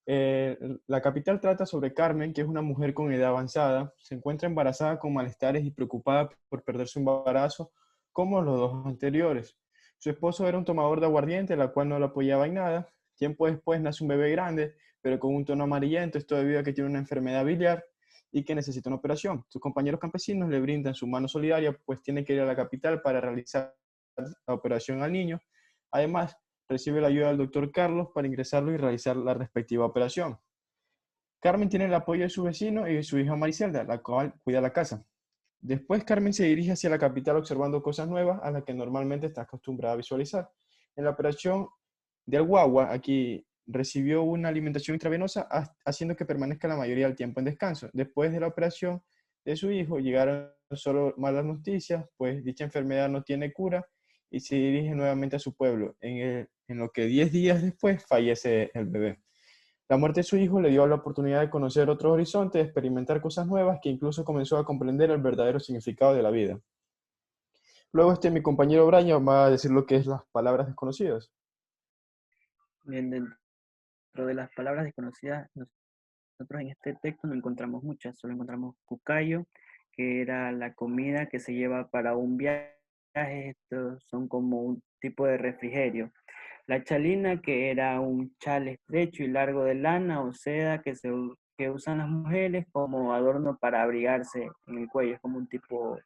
la capital trata sobre Carmen, que es una mujer con edad avanzada. Se encuentra embarazada con malestares y preocupada por perder su embarazo, como los dos anteriores. Su esposo era un tomador de aguardiente, la cual no la apoyaba en nada. Tiempo después nace un bebé grande, pero con un tono amarillento, esto debido a que tiene una enfermedad biliar y que necesita una operación. Sus compañeros campesinos le brindan su mano solidaria, pues tiene que ir a la capital para realizar la operación al niño. Además, recibe la ayuda del doctor Carlos para ingresarlo y realizar la respectiva operación. Carmen tiene el apoyo de su vecino y de su hija Maricelda, la cual cuida la casa. Después Carmen se dirige hacia la capital observando cosas nuevas a las que normalmente está acostumbrada a visualizar. En la operación del guagua, aquí recibió una alimentación intravenosa haciendo que permanezca la mayoría del tiempo en descanso. Después de la operación de su hijo llegaron solo malas noticias, pues dicha enfermedad no tiene cura y se dirige nuevamente a su pueblo, en lo que 10 días después fallece el bebé. La muerte de su hijo le dio la oportunidad de conocer otros horizontes, de experimentar cosas nuevas, que incluso comenzó a comprender el verdadero significado de la vida. Luego mi compañero Brian va a decir lo que es las palabras desconocidas. Bien, dentro de las palabras desconocidas, nosotros en este texto no encontramos muchas, solo encontramos cucayo, que era la comida que se lleva para un viaje. Estos son como un tipo de refrigerio. La chalina, que era un chal estrecho y largo de lana o seda que usan las mujeres como adorno para abrigarse en el cuello. Es como un tipo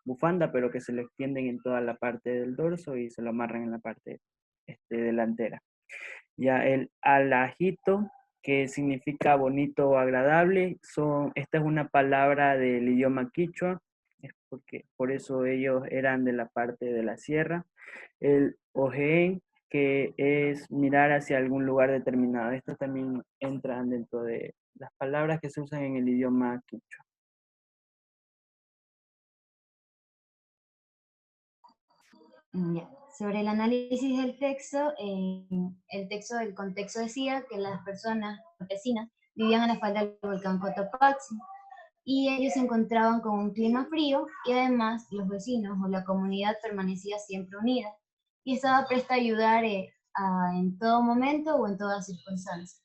bufanda, pero que se lo extienden en toda la parte del dorso y se lo amarran en la parte delantera. Ya el alajito, que significa bonito o agradable, esta es una palabra del idioma quichua, por eso ellos eran de la parte de la sierra. El ojeen, que es mirar hacia algún lugar determinado. Estos también entran dentro de las palabras que se usan en el idioma quichua. Ya. Sobre el análisis del texto, del contexto decía que las personas campesinas vivían a la falda del volcán Cotopaxi y ellos se encontraban con un clima frío y además los vecinos o la comunidad permanecía siempre unida y estaba presta a ayudar en todo momento o en todas circunstancias.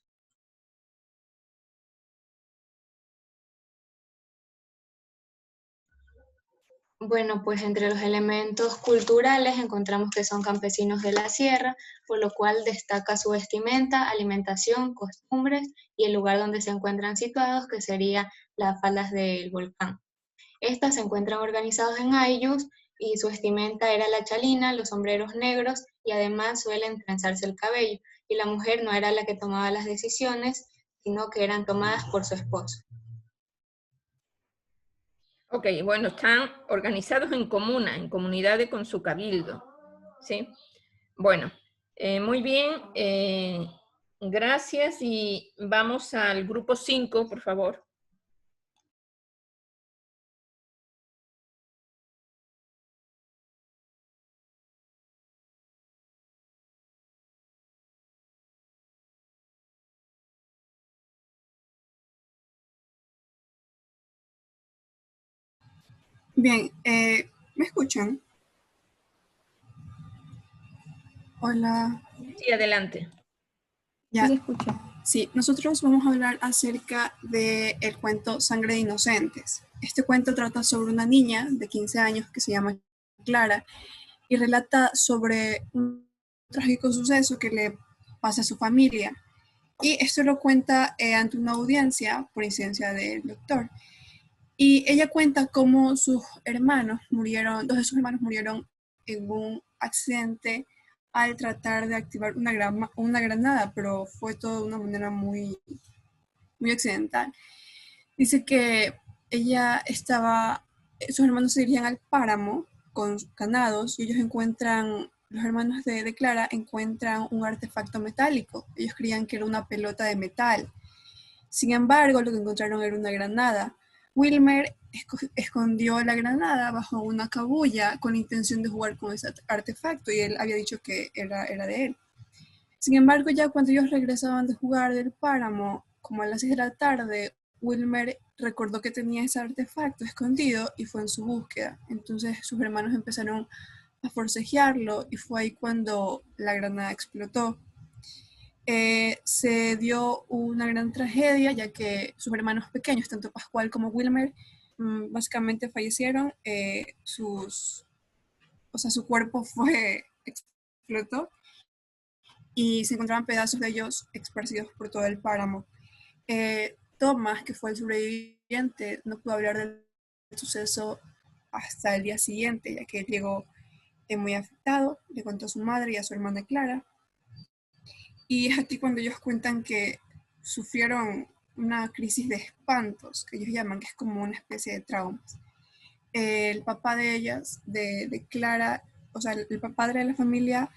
Bueno, pues entre los elementos culturales encontramos que son campesinos de la sierra, por lo cual destaca su vestimenta, alimentación, costumbres y el lugar donde se encuentran situados, que sería las faldas del volcán. Estas se encuentran organizadas en ayllus y su vestimenta era la chalina, los sombreros negros y además suelen trenzarse el cabello. Y la mujer no era la que tomaba las decisiones, sino que eran tomadas por su esposo. Ok, bueno, están organizados en comuna, en comunidades con su cabildo, ¿sí? Bueno, muy bien, gracias y vamos al grupo 5, por favor. Bien, ¿me escuchan? Hola. Sí, adelante. Ya. Sí, se escucha. Sí, nosotros vamos a hablar acerca del cuento Sangre de Inocentes. Este cuento trata sobre una niña de 15 años que se llama Clara y relata sobre un trágico suceso que le pasa a su familia. Y esto lo cuenta ante una audiencia por incidencia del doctor. Y ella cuenta cómo sus hermanos murieron, dos de sus hermanos murieron en un accidente al tratar de activar una granada, pero fue todo de una manera muy accidental. Dice que sus hermanos se dirigían al páramo con ganados y los hermanos de Clara encuentran un artefacto metálico. Ellos creían que era una pelota de metal. Sin embargo, lo que encontraron era una granada. Wilmer escondió la granada bajo una cabulla con la intención de jugar con ese artefacto y él había dicho que era de él. Sin embargo, ya cuando ellos regresaban de jugar del páramo, como a las 6 de la tarde, Wilmer recordó que tenía ese artefacto escondido y fue en su búsqueda. Entonces sus hermanos empezaron a forcejearlo y fue ahí cuando la granada explotó. Se dio una gran tragedia, ya que sus hermanos pequeños, tanto Pascual como Wilmer, básicamente fallecieron. Su cuerpo explotó y se encontraban pedazos de ellos esparcidos por todo el páramo. Thomas, que fue el sobreviviente, no pudo hablar del suceso hasta el día siguiente, ya que él llegó muy afectado, le contó a su madre y a su hermana Clara. Y es aquí cuando ellos cuentan que sufrieron una crisis de espantos, que ellos llaman, que es como una especie de traumas. El papá de ellas, de Clara, o sea, el padre de la familia,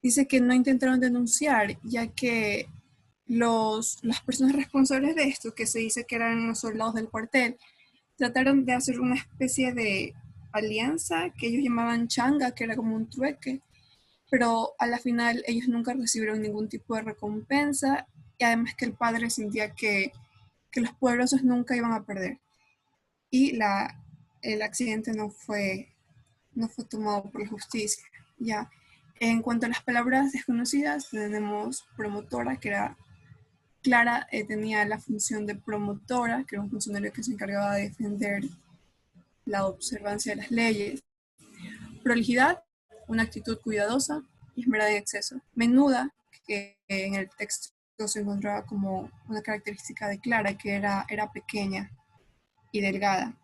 dice que no intentaron denunciar, ya que las personas responsables de esto, que se dice que eran los soldados del cuartel, trataron de hacer una especie de alianza que ellos llamaban changa, que era como un trueque, pero a la final ellos nunca recibieron ningún tipo de recompensa y además que el padre sentía que los poderosos nunca iban a perder. Y el accidente no fue tomado por la justicia. Ya. En cuanto a las palabras desconocidas, tenemos promotora, que era Clara, tenía la función de promotora, que era un funcionario que se encargaba de defender la observancia de las leyes. Prolijidad, una actitud cuidadosa y esmerada en exceso. Menuda, que en el texto se encontraba como una característica de Clara, que era pequeña y delgada.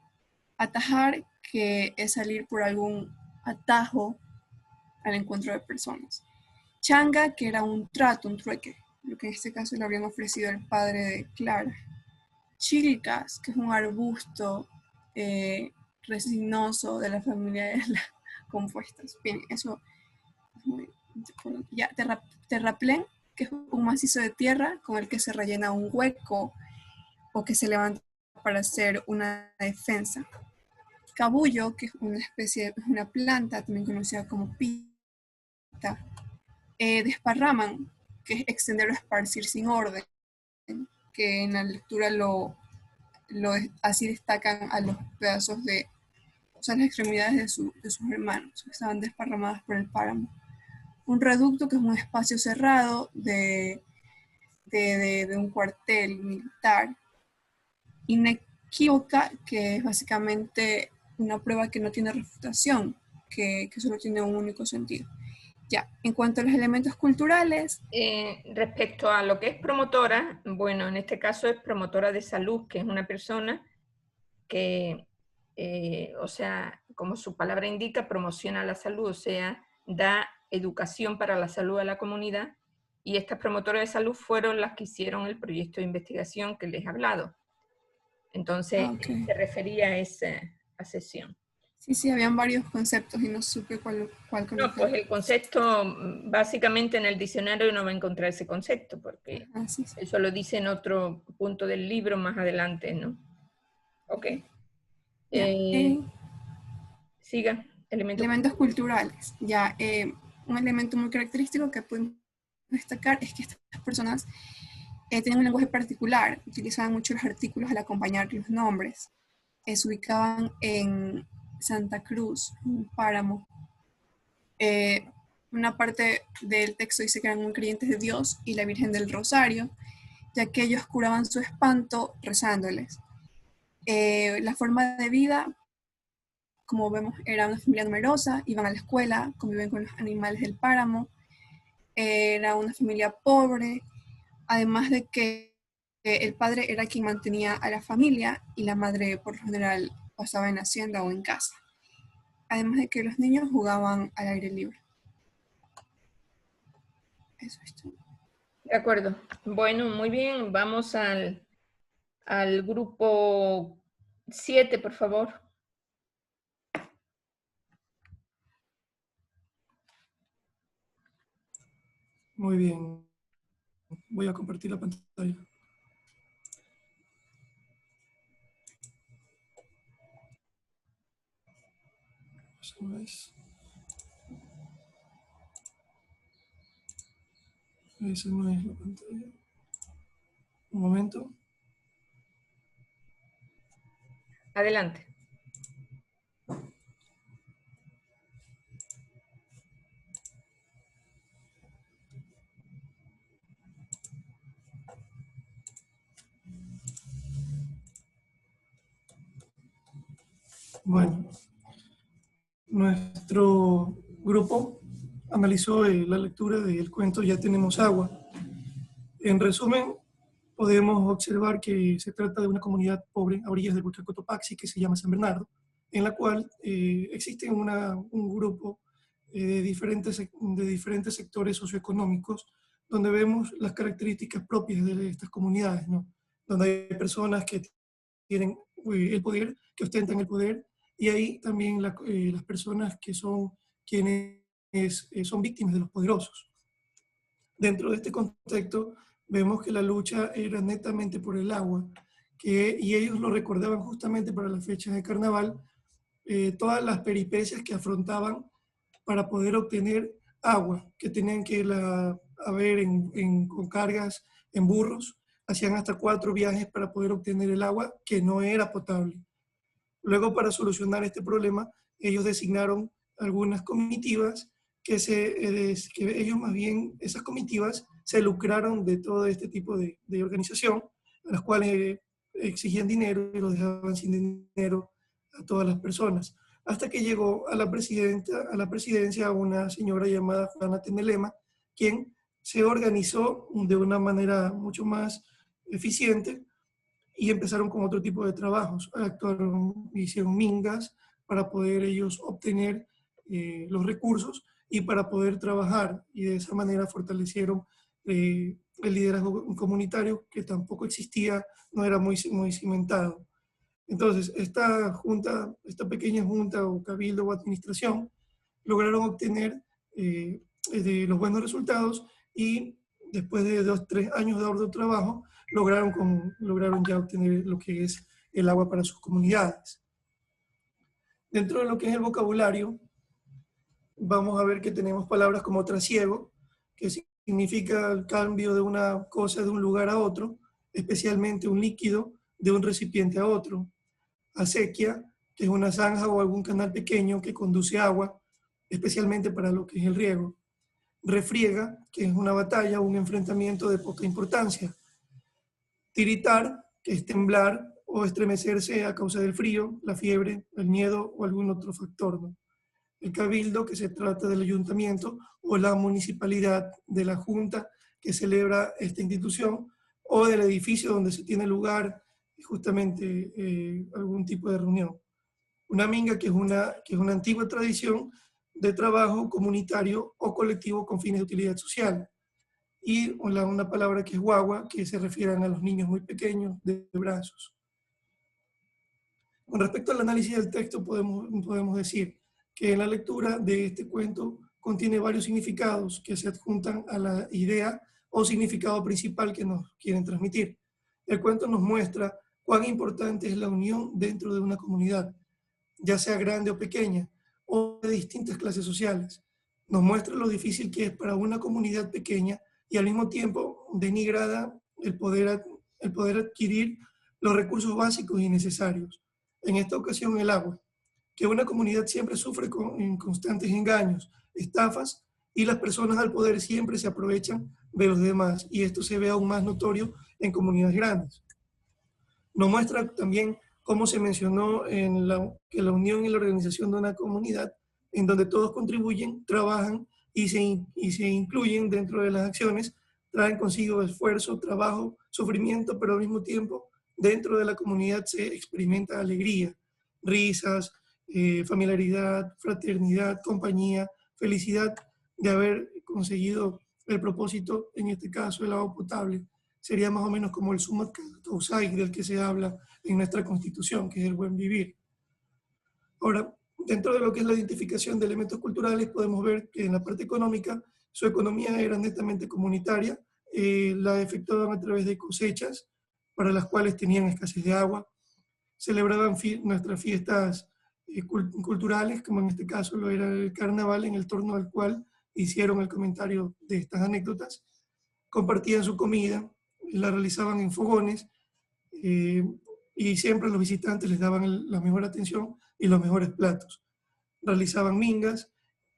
Atajar, que es salir por algún atajo al encuentro de personas. Changa, que era un trato, un trueque, lo que en este caso le habrían ofrecido al padre de Clara. Chilcas, que es un arbusto resinoso de la familia de las compuestas. Bien, eso es muy importante. Ya, terraplén, que es un macizo de tierra con el que se rellena un hueco o que se levanta para hacer una defensa. cabullo, que es una especie, una planta también conocida como pita, desparraman, que es extender o esparcir sin orden, que en la lectura así destacan a los pedazos de, o sea, las extremidades de sus hermanos, que estaban desparramadas por el páramo. Un reducto, que es un espacio cerrado de un cuartel militar. Inequívoca, que es básicamente una prueba que no tiene refutación, que solo tiene un único sentido. Ya, en cuanto a los elementos culturales... respecto a lo que es promotora, bueno, en este caso es promotora de salud, que es una persona que, o sea, como su palabra indica, promociona la salud, o sea, da educación para la salud a la comunidad, y estas promotoras de salud fueron las que hicieron el proyecto de investigación que les he hablado. Entonces, se refería a esa sesión. Sí, habían varios conceptos y no supe cuál colocar. No, pues el concepto, básicamente en el diccionario no va a encontrar ese concepto, porque eso lo dice en otro punto del libro más adelante, ¿no? Ok. Siga. Elementos culturales. Ya, un elemento muy característico que podemos destacar es que estas personas tienen un lenguaje particular, utilizaban mucho los artículos al acompañar los nombres. Se ubicaban en Santa Cruz, un páramo. Una parte del texto dice que eran muy creyentes de Dios y la Virgen del Rosario, ya que ellos curaban su espanto rezándoles. La forma de vida, como vemos, era una familia numerosa, iban a la escuela, conviven con los animales del páramo, era una familia pobre, además de que el padre era quien mantenía a la familia y la madre por lo general pasaba en hacienda o en casa. Además de que los niños jugaban al aire libre. Eso es todo. De acuerdo. Bueno, muy bien. Vamos al grupo 7, por favor. Muy bien. Voy a compartir la pantalla. Esa no es la pantalla. Un momento. Adelante. Bueno, nuestro grupo analizó la lectura del cuento Ya tenemos agua. En resumen, podemos observar que se trata de una comunidad pobre a orillas del volcán Cotopaxi que se llama San Bernardo, en la cual existe un grupo de diferentes sectores socioeconómicos donde vemos las características propias de estas comunidades, ¿no? Donde hay personas que tienen el poder, que ostentan el poder, y ahí también las personas que son quienes son víctimas de los poderosos. Dentro de este contexto, vemos que la lucha era netamente por el agua, y ellos lo recordaban justamente para las fechas de carnaval, todas las peripecias que afrontaban para poder obtener agua, que tenían que haber con cargas en burros, hacían hasta 4 viajes para poder obtener el agua, que no era potable. Luego, para solucionar este problema, ellos designaron algunas comitivas que ellos más bien, esas comitivas se lucraron de todo este tipo de organización, a las cuales exigían dinero y los dejaban sin dinero a todas las personas. Hasta que llegó a la presidencia una señora llamada Juana Tenelema, quien se organizó de una manera mucho más eficiente y empezaron con otro tipo de trabajos. Hicieron mingas para poder ellos obtener los recursos y para poder trabajar, y de esa manera fortalecieron el liderazgo comunitario, que tampoco existía, no era muy cimentado. Entonces, esta pequeña junta o cabildo o administración lograron obtener los buenos resultados, y después de 2-3 años de arduo trabajo, lograron ya obtener lo que es el agua para sus comunidades. Dentro de lo que es el vocabulario, vamos a ver que tenemos palabras como trasiego, que significa el cambio de una cosa de un lugar a otro, especialmente un líquido de un recipiente a otro. Acequia, que es una zanja o algún canal pequeño que conduce agua, especialmente para lo que es el riego. Refriega, que es una batalla o un enfrentamiento de poca importancia. Tiritar, que es temblar o estremecerse a causa del frío, la fiebre, el miedo o algún otro factor, ¿no? El cabildo, que se trata del ayuntamiento o la municipalidad, de la junta que celebra esta institución, o del edificio donde se tiene lugar justamente algún tipo de reunión. Una minga, que es una antigua tradición de trabajo comunitario o colectivo con fines de utilidad social. Y una palabra que es guagua, que se refieren a los niños muy pequeños de brazos. Con respecto al análisis del texto, podemos decir que en la lectura de este cuento contiene varios significados que se adjuntan a la idea o significado principal que nos quieren transmitir. El cuento nos muestra cuán importante es la unión dentro de una comunidad, ya sea grande o pequeña, o de distintas clases sociales. Nos muestra lo difícil que es para una comunidad pequeña y al mismo tiempo denigrada el poder adquirir los recursos básicos y necesarios. En esta ocasión, el agua, que una comunidad siempre sufre con constantes engaños, estafas, y las personas al poder siempre se aprovechan de los demás, y esto se ve aún más notorio en comunidades grandes. Nos muestra también cómo se mencionó que la unión y la organización de una comunidad, en donde todos contribuyen, trabajan y se incluyen dentro de las acciones, traen consigo esfuerzo, trabajo, sufrimiento, pero al mismo tiempo dentro de la comunidad se experimenta alegría, risas, familiaridad, fraternidad, compañía, felicidad de haber conseguido el propósito, en este caso el agua potable. Sería más o menos como el summa causae del que se habla en nuestra Constitución, que es el buen vivir. Ahora, dentro de lo que es la identificación de elementos culturales, podemos ver que en la parte económica, su economía era netamente comunitaria, la efectuaban a través de cosechas, para las cuales tenían escasez de agua, celebraban nuestras fiestas culturales, como en este caso lo era el carnaval, en el torno al cual hicieron el comentario de estas anécdotas, compartían su comida, la realizaban en fogones, y siempre los visitantes les daban la mejor atención y los mejores platos. Realizaban mingas.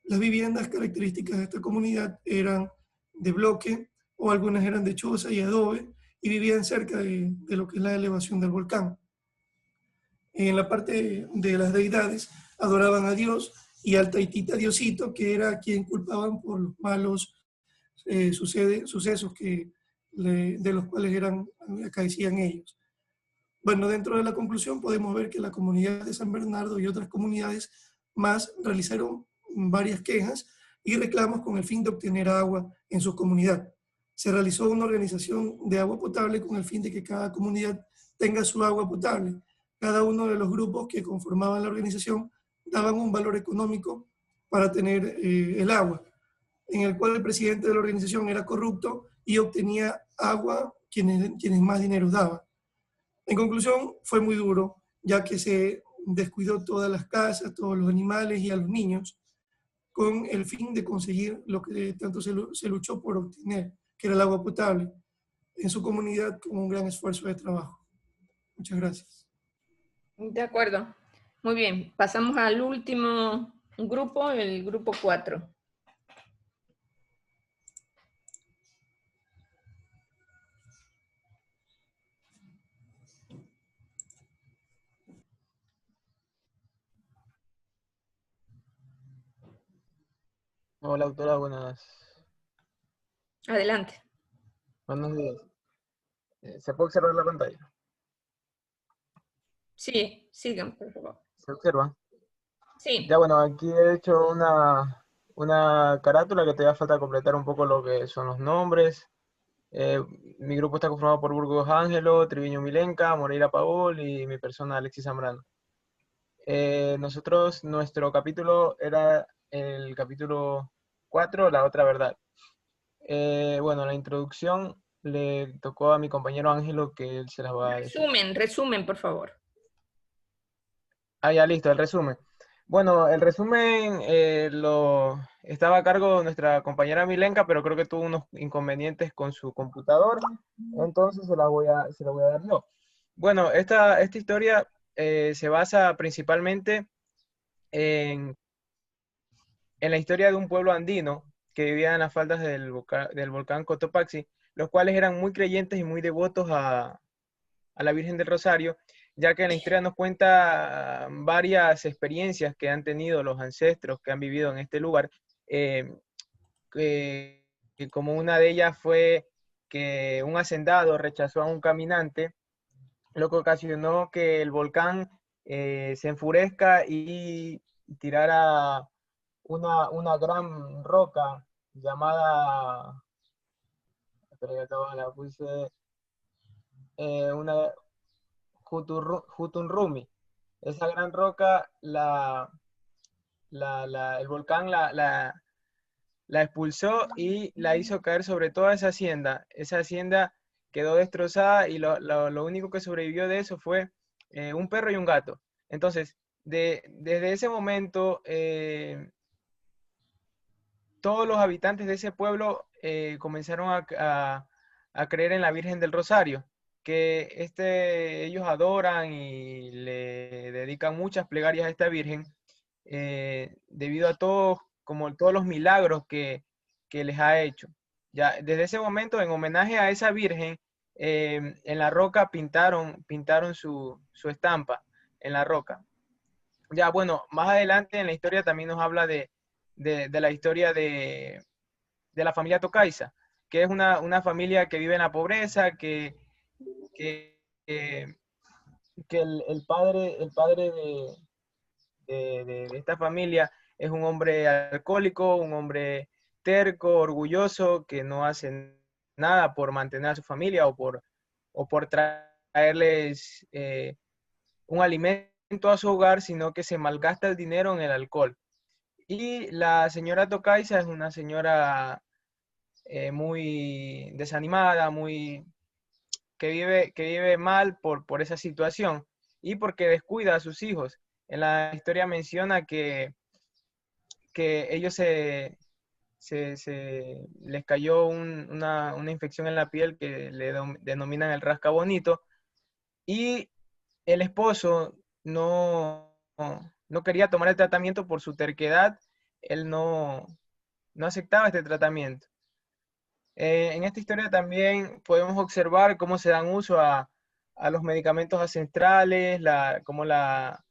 Las viviendas características de esta comunidad eran de bloque, o algunas eran de choza y adobe, y vivían cerca de lo que es la elevación del volcán. En la parte de las deidades, adoraban a Dios y al taitita Diosito, que era a quien culpaban por los malos sucesos de los cuales acaecían ellos. Bueno, dentro de la conclusión podemos ver que la comunidad de San Bernardo y otras comunidades más realizaron varias quejas y reclamos con el fin de obtener agua en su comunidad. Se realizó una organización de agua potable con el fin de que cada comunidad tenga su agua potable. Cada uno de los grupos que conformaban la organización daban un valor económico para tener el agua, en el cual el presidente de la organización era corrupto y obtenía agua quienes más dinero daban. En conclusión, fue muy duro, ya que se descuidó todas las casas, todos los animales y a los niños, con el fin de conseguir lo que tanto se luchó por obtener, que era el agua potable, en su comunidad con un gran esfuerzo de trabajo. Muchas gracias. De acuerdo. Muy bien. Pasamos al último grupo, el grupo 4. Hola, doctora, Adelante. buenos días. ¿Se puede observar la pantalla? Sí, sigan, por favor. ¿Se observa? Sí. Ya, bueno, aquí he hecho una carátula que todavía falta completar un poco lo que son los nombres. Mi grupo está conformado por Burgos Ángelo, Triviño Milenca, Moreira Paul y mi persona Alexis Zambrano. Nuestro capítulo era el capítulo 4, La Otra Verdad. Bueno, la introducción le tocó a mi compañero Ángelo, que él se las va a decir. Resumen, por favor. Ah, ya, listo, el resumen. Bueno, el resumen lo estaba a cargo de nuestra compañera Milenka, pero creo que tuvo unos inconvenientes con su computador, entonces se la voy a dar yo. Bueno, esta historia se basa principalmente en la historia de un pueblo andino que vivía en las faldas del volcán Cotopaxi, los cuales eran muy creyentes y muy devotos a la Virgen del Rosario, ya que en la historia nos cuenta varias experiencias que han tenido los ancestros que han vivido en este lugar, que como una de ellas fue que un hacendado rechazó a un caminante, lo que ocasionó que el volcán se enfurezca y tirara una gran roca llamada, espera que acabo la puse, una Jutunrumi. Esa gran roca, el volcán la expulsó y la hizo caer sobre toda esa hacienda. Esa hacienda quedó destrozada y lo único que sobrevivió de eso fue un perro y un gato. Entonces, desde ese momento, todos los habitantes de ese pueblo comenzaron a creer en la Virgen del Rosario, que ellos adoran y le dedican muchas plegarias a esta Virgen, debido a todos los milagros que les ha hecho. Ya, desde ese momento, en homenaje a esa Virgen, en la roca pintaron su estampa en la roca. Ya, bueno, más adelante en la historia también nos habla de la historia de la familia Tocaiza, que es una familia que vive en la pobreza, que el padre de esta familia es un hombre alcohólico, un hombre terco, orgulloso, que no hace nada por mantener a su familia o por traerles un alimento a su hogar, sino que se malgasta el dinero en el alcohol. Y la señora Tocaiza es una señora muy desanimada, que vive mal por esa situación y porque descuida a sus hijos. En la historia menciona que ellos les cayó una infección en la piel que le denominan el rascabonito, y el esposo no quería tomar el tratamiento por su terquedad. Él no aceptaba este tratamiento. En esta historia también podemos observar cómo se dan uso a los medicamentos ancestrales, cómo la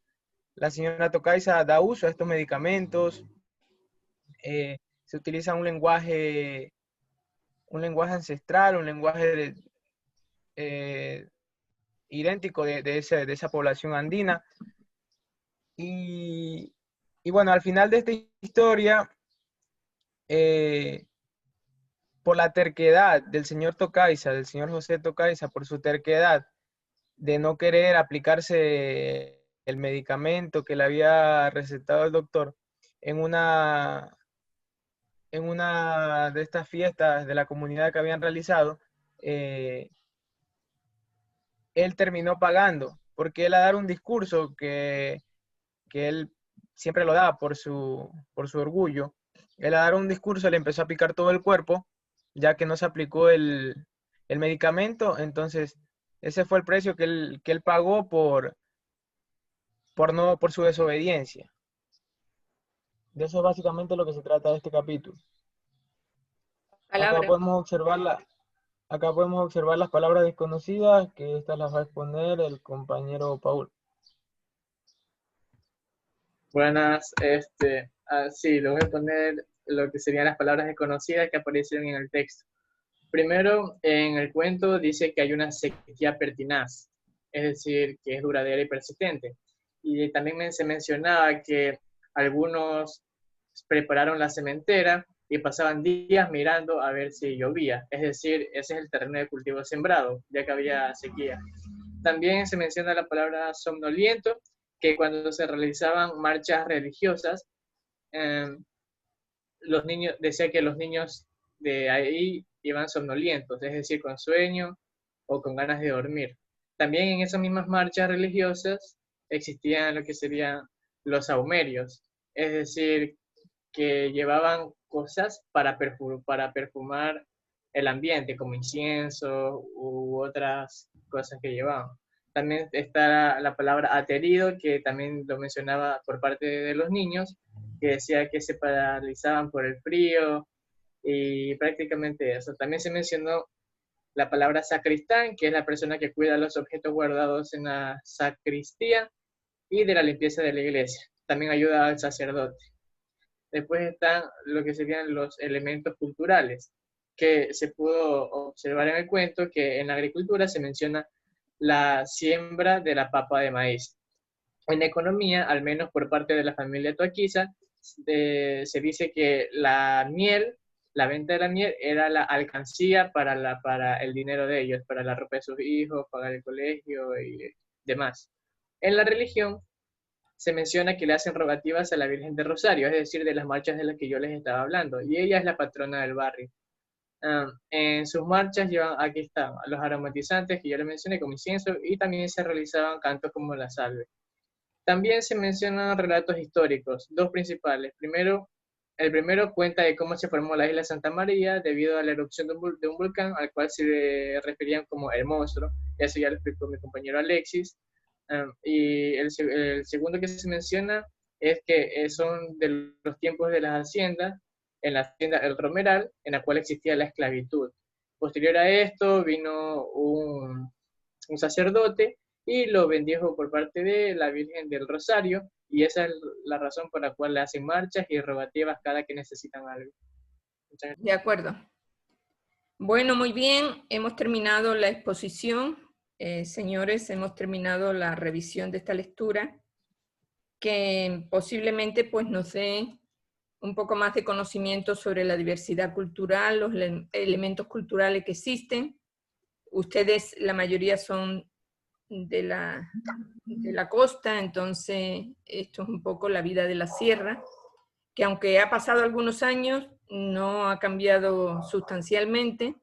señora Tocaiza da uso a estos medicamentos. Se utiliza un lenguaje ancestral, un lenguaje idéntico de esa población andina. Y bueno, al final de esta historia, por la terquedad del señor Tocaiza, del señor José Tocaiza, por su terquedad de no querer aplicarse el medicamento que le había recetado el doctor, en una de estas fiestas de la comunidad que habían realizado, él terminó pagando, porque él a dar un discurso que él siempre lo da por su orgullo, él a dar un discurso le empezó a picar todo el cuerpo, ya que no se aplicó el medicamento. Entonces ese fue el precio que él pagó por su desobediencia. De eso es básicamente lo que se trata de este capítulo. Acá podemos observar las palabras desconocidas, que estas las va a exponer el compañero Paul. Buenas, sí, le voy a poner lo que serían las palabras desconocidas que aparecieron en el texto. Primero, en el cuento dice que hay una sequía pertinaz, es decir, que es duradera y persistente. Y también se mencionaba que algunos prepararon la sementera y pasaban días mirando a ver si llovía, es decir, ese es el terreno de cultivo sembrado, ya que había sequía. También se menciona la palabra somnoliento, que cuando se realizaban marchas religiosas, decía que los niños de ahí iban somnolientos, es decir, con sueño o con ganas de dormir. También en esas mismas marchas religiosas existían lo que serían los saumerios, es decir, que llevaban cosas para perfumar el ambiente, como incienso u otras cosas que llevaban. También está la palabra aterido, que también lo mencionaba por parte de los niños, que decía que se paralizaban por el frío y prácticamente eso. También se mencionó la palabra sacristán, que es la persona que cuida los objetos guardados en la sacristía y de la limpieza de la iglesia. También ayuda al sacerdote. Después están lo que serían los elementos culturales, que se pudo observar en el cuento que en la agricultura se menciona la siembra de la papa de maíz. En economía, al menos por parte de la familia Toaquiza, se dice que la miel, la venta de la miel era la alcancía para el dinero de ellos, para la ropa de sus hijos, pagar el colegio y demás. En la religión se menciona que le hacen rogativas a la Virgen de Rosario, es decir, de las marchas de las que yo les estaba hablando, y ella es la patrona del barrio. En sus marchas llevan, aquí están, los aromatizantes que yo les mencioné como incienso, y también se realizaban cantos como la salve. También se mencionan relatos históricos, dos principales. El primero cuenta de cómo se formó la isla Santa María debido a la erupción de un volcán al cual se referían como el monstruo. Eso ya lo explicó mi compañero Alexis. Y el segundo que se menciona es que son de los tiempos de las haciendas, en la hacienda El Romeral, en la cual existía la esclavitud. Posterior a esto vino un sacerdote y lo bendijo por parte de la Virgen del Rosario, y esa es la razón por la cual le hacen marchas y rogativas cada que necesitan algo. De acuerdo. Bueno, muy bien, hemos terminado la exposición. Señores, hemos terminado la revisión de esta lectura, que posiblemente pues, nos dé un poco más de conocimiento sobre la diversidad cultural, los elementos culturales que existen. Ustedes, la mayoría son de la costa, entonces esto es un poco la vida de la sierra, que aunque ha pasado algunos años, no ha cambiado sustancialmente.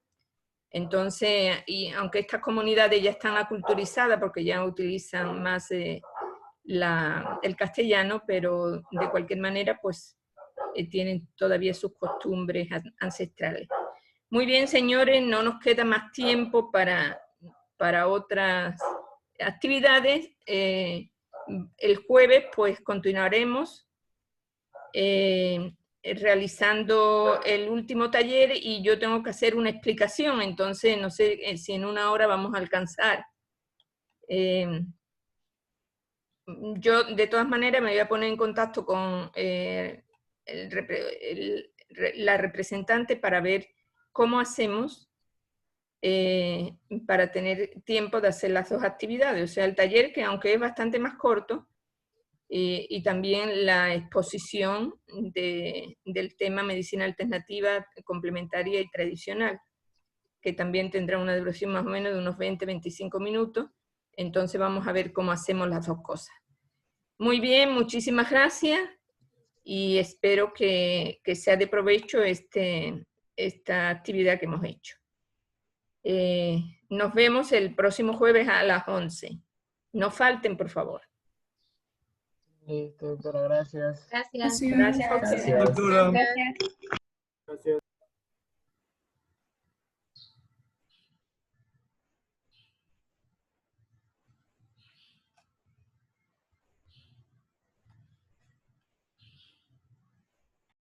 Entonces, y aunque estas comunidades ya están aculturizadas porque ya utilizan más el castellano, pero de cualquier manera, pues tienen todavía sus costumbres ancestrales. Muy bien, señores, no nos queda más tiempo para otras actividades. El jueves, pues, continuaremos realizando el último taller y yo tengo que hacer una explicación, entonces no sé si en una hora vamos a alcanzar. Yo, de todas maneras, me voy a poner en contacto con la representante para ver cómo hacemos para tener tiempo de hacer las dos actividades, o sea, el taller, que aunque es bastante más corto, y también la exposición del tema medicina alternativa, complementaria y tradicional, que también tendrá una duración más o menos de unos 20-25 minutos, entonces vamos a ver cómo hacemos las dos cosas. Muy bien, muchísimas gracias, y espero que sea de provecho esta actividad que hemos hecho. Nos vemos el próximo jueves a las 11. No falten, por favor. Listo, doctora, gracias. Gracias. Gracias a ustedes. Doctora. Gracias.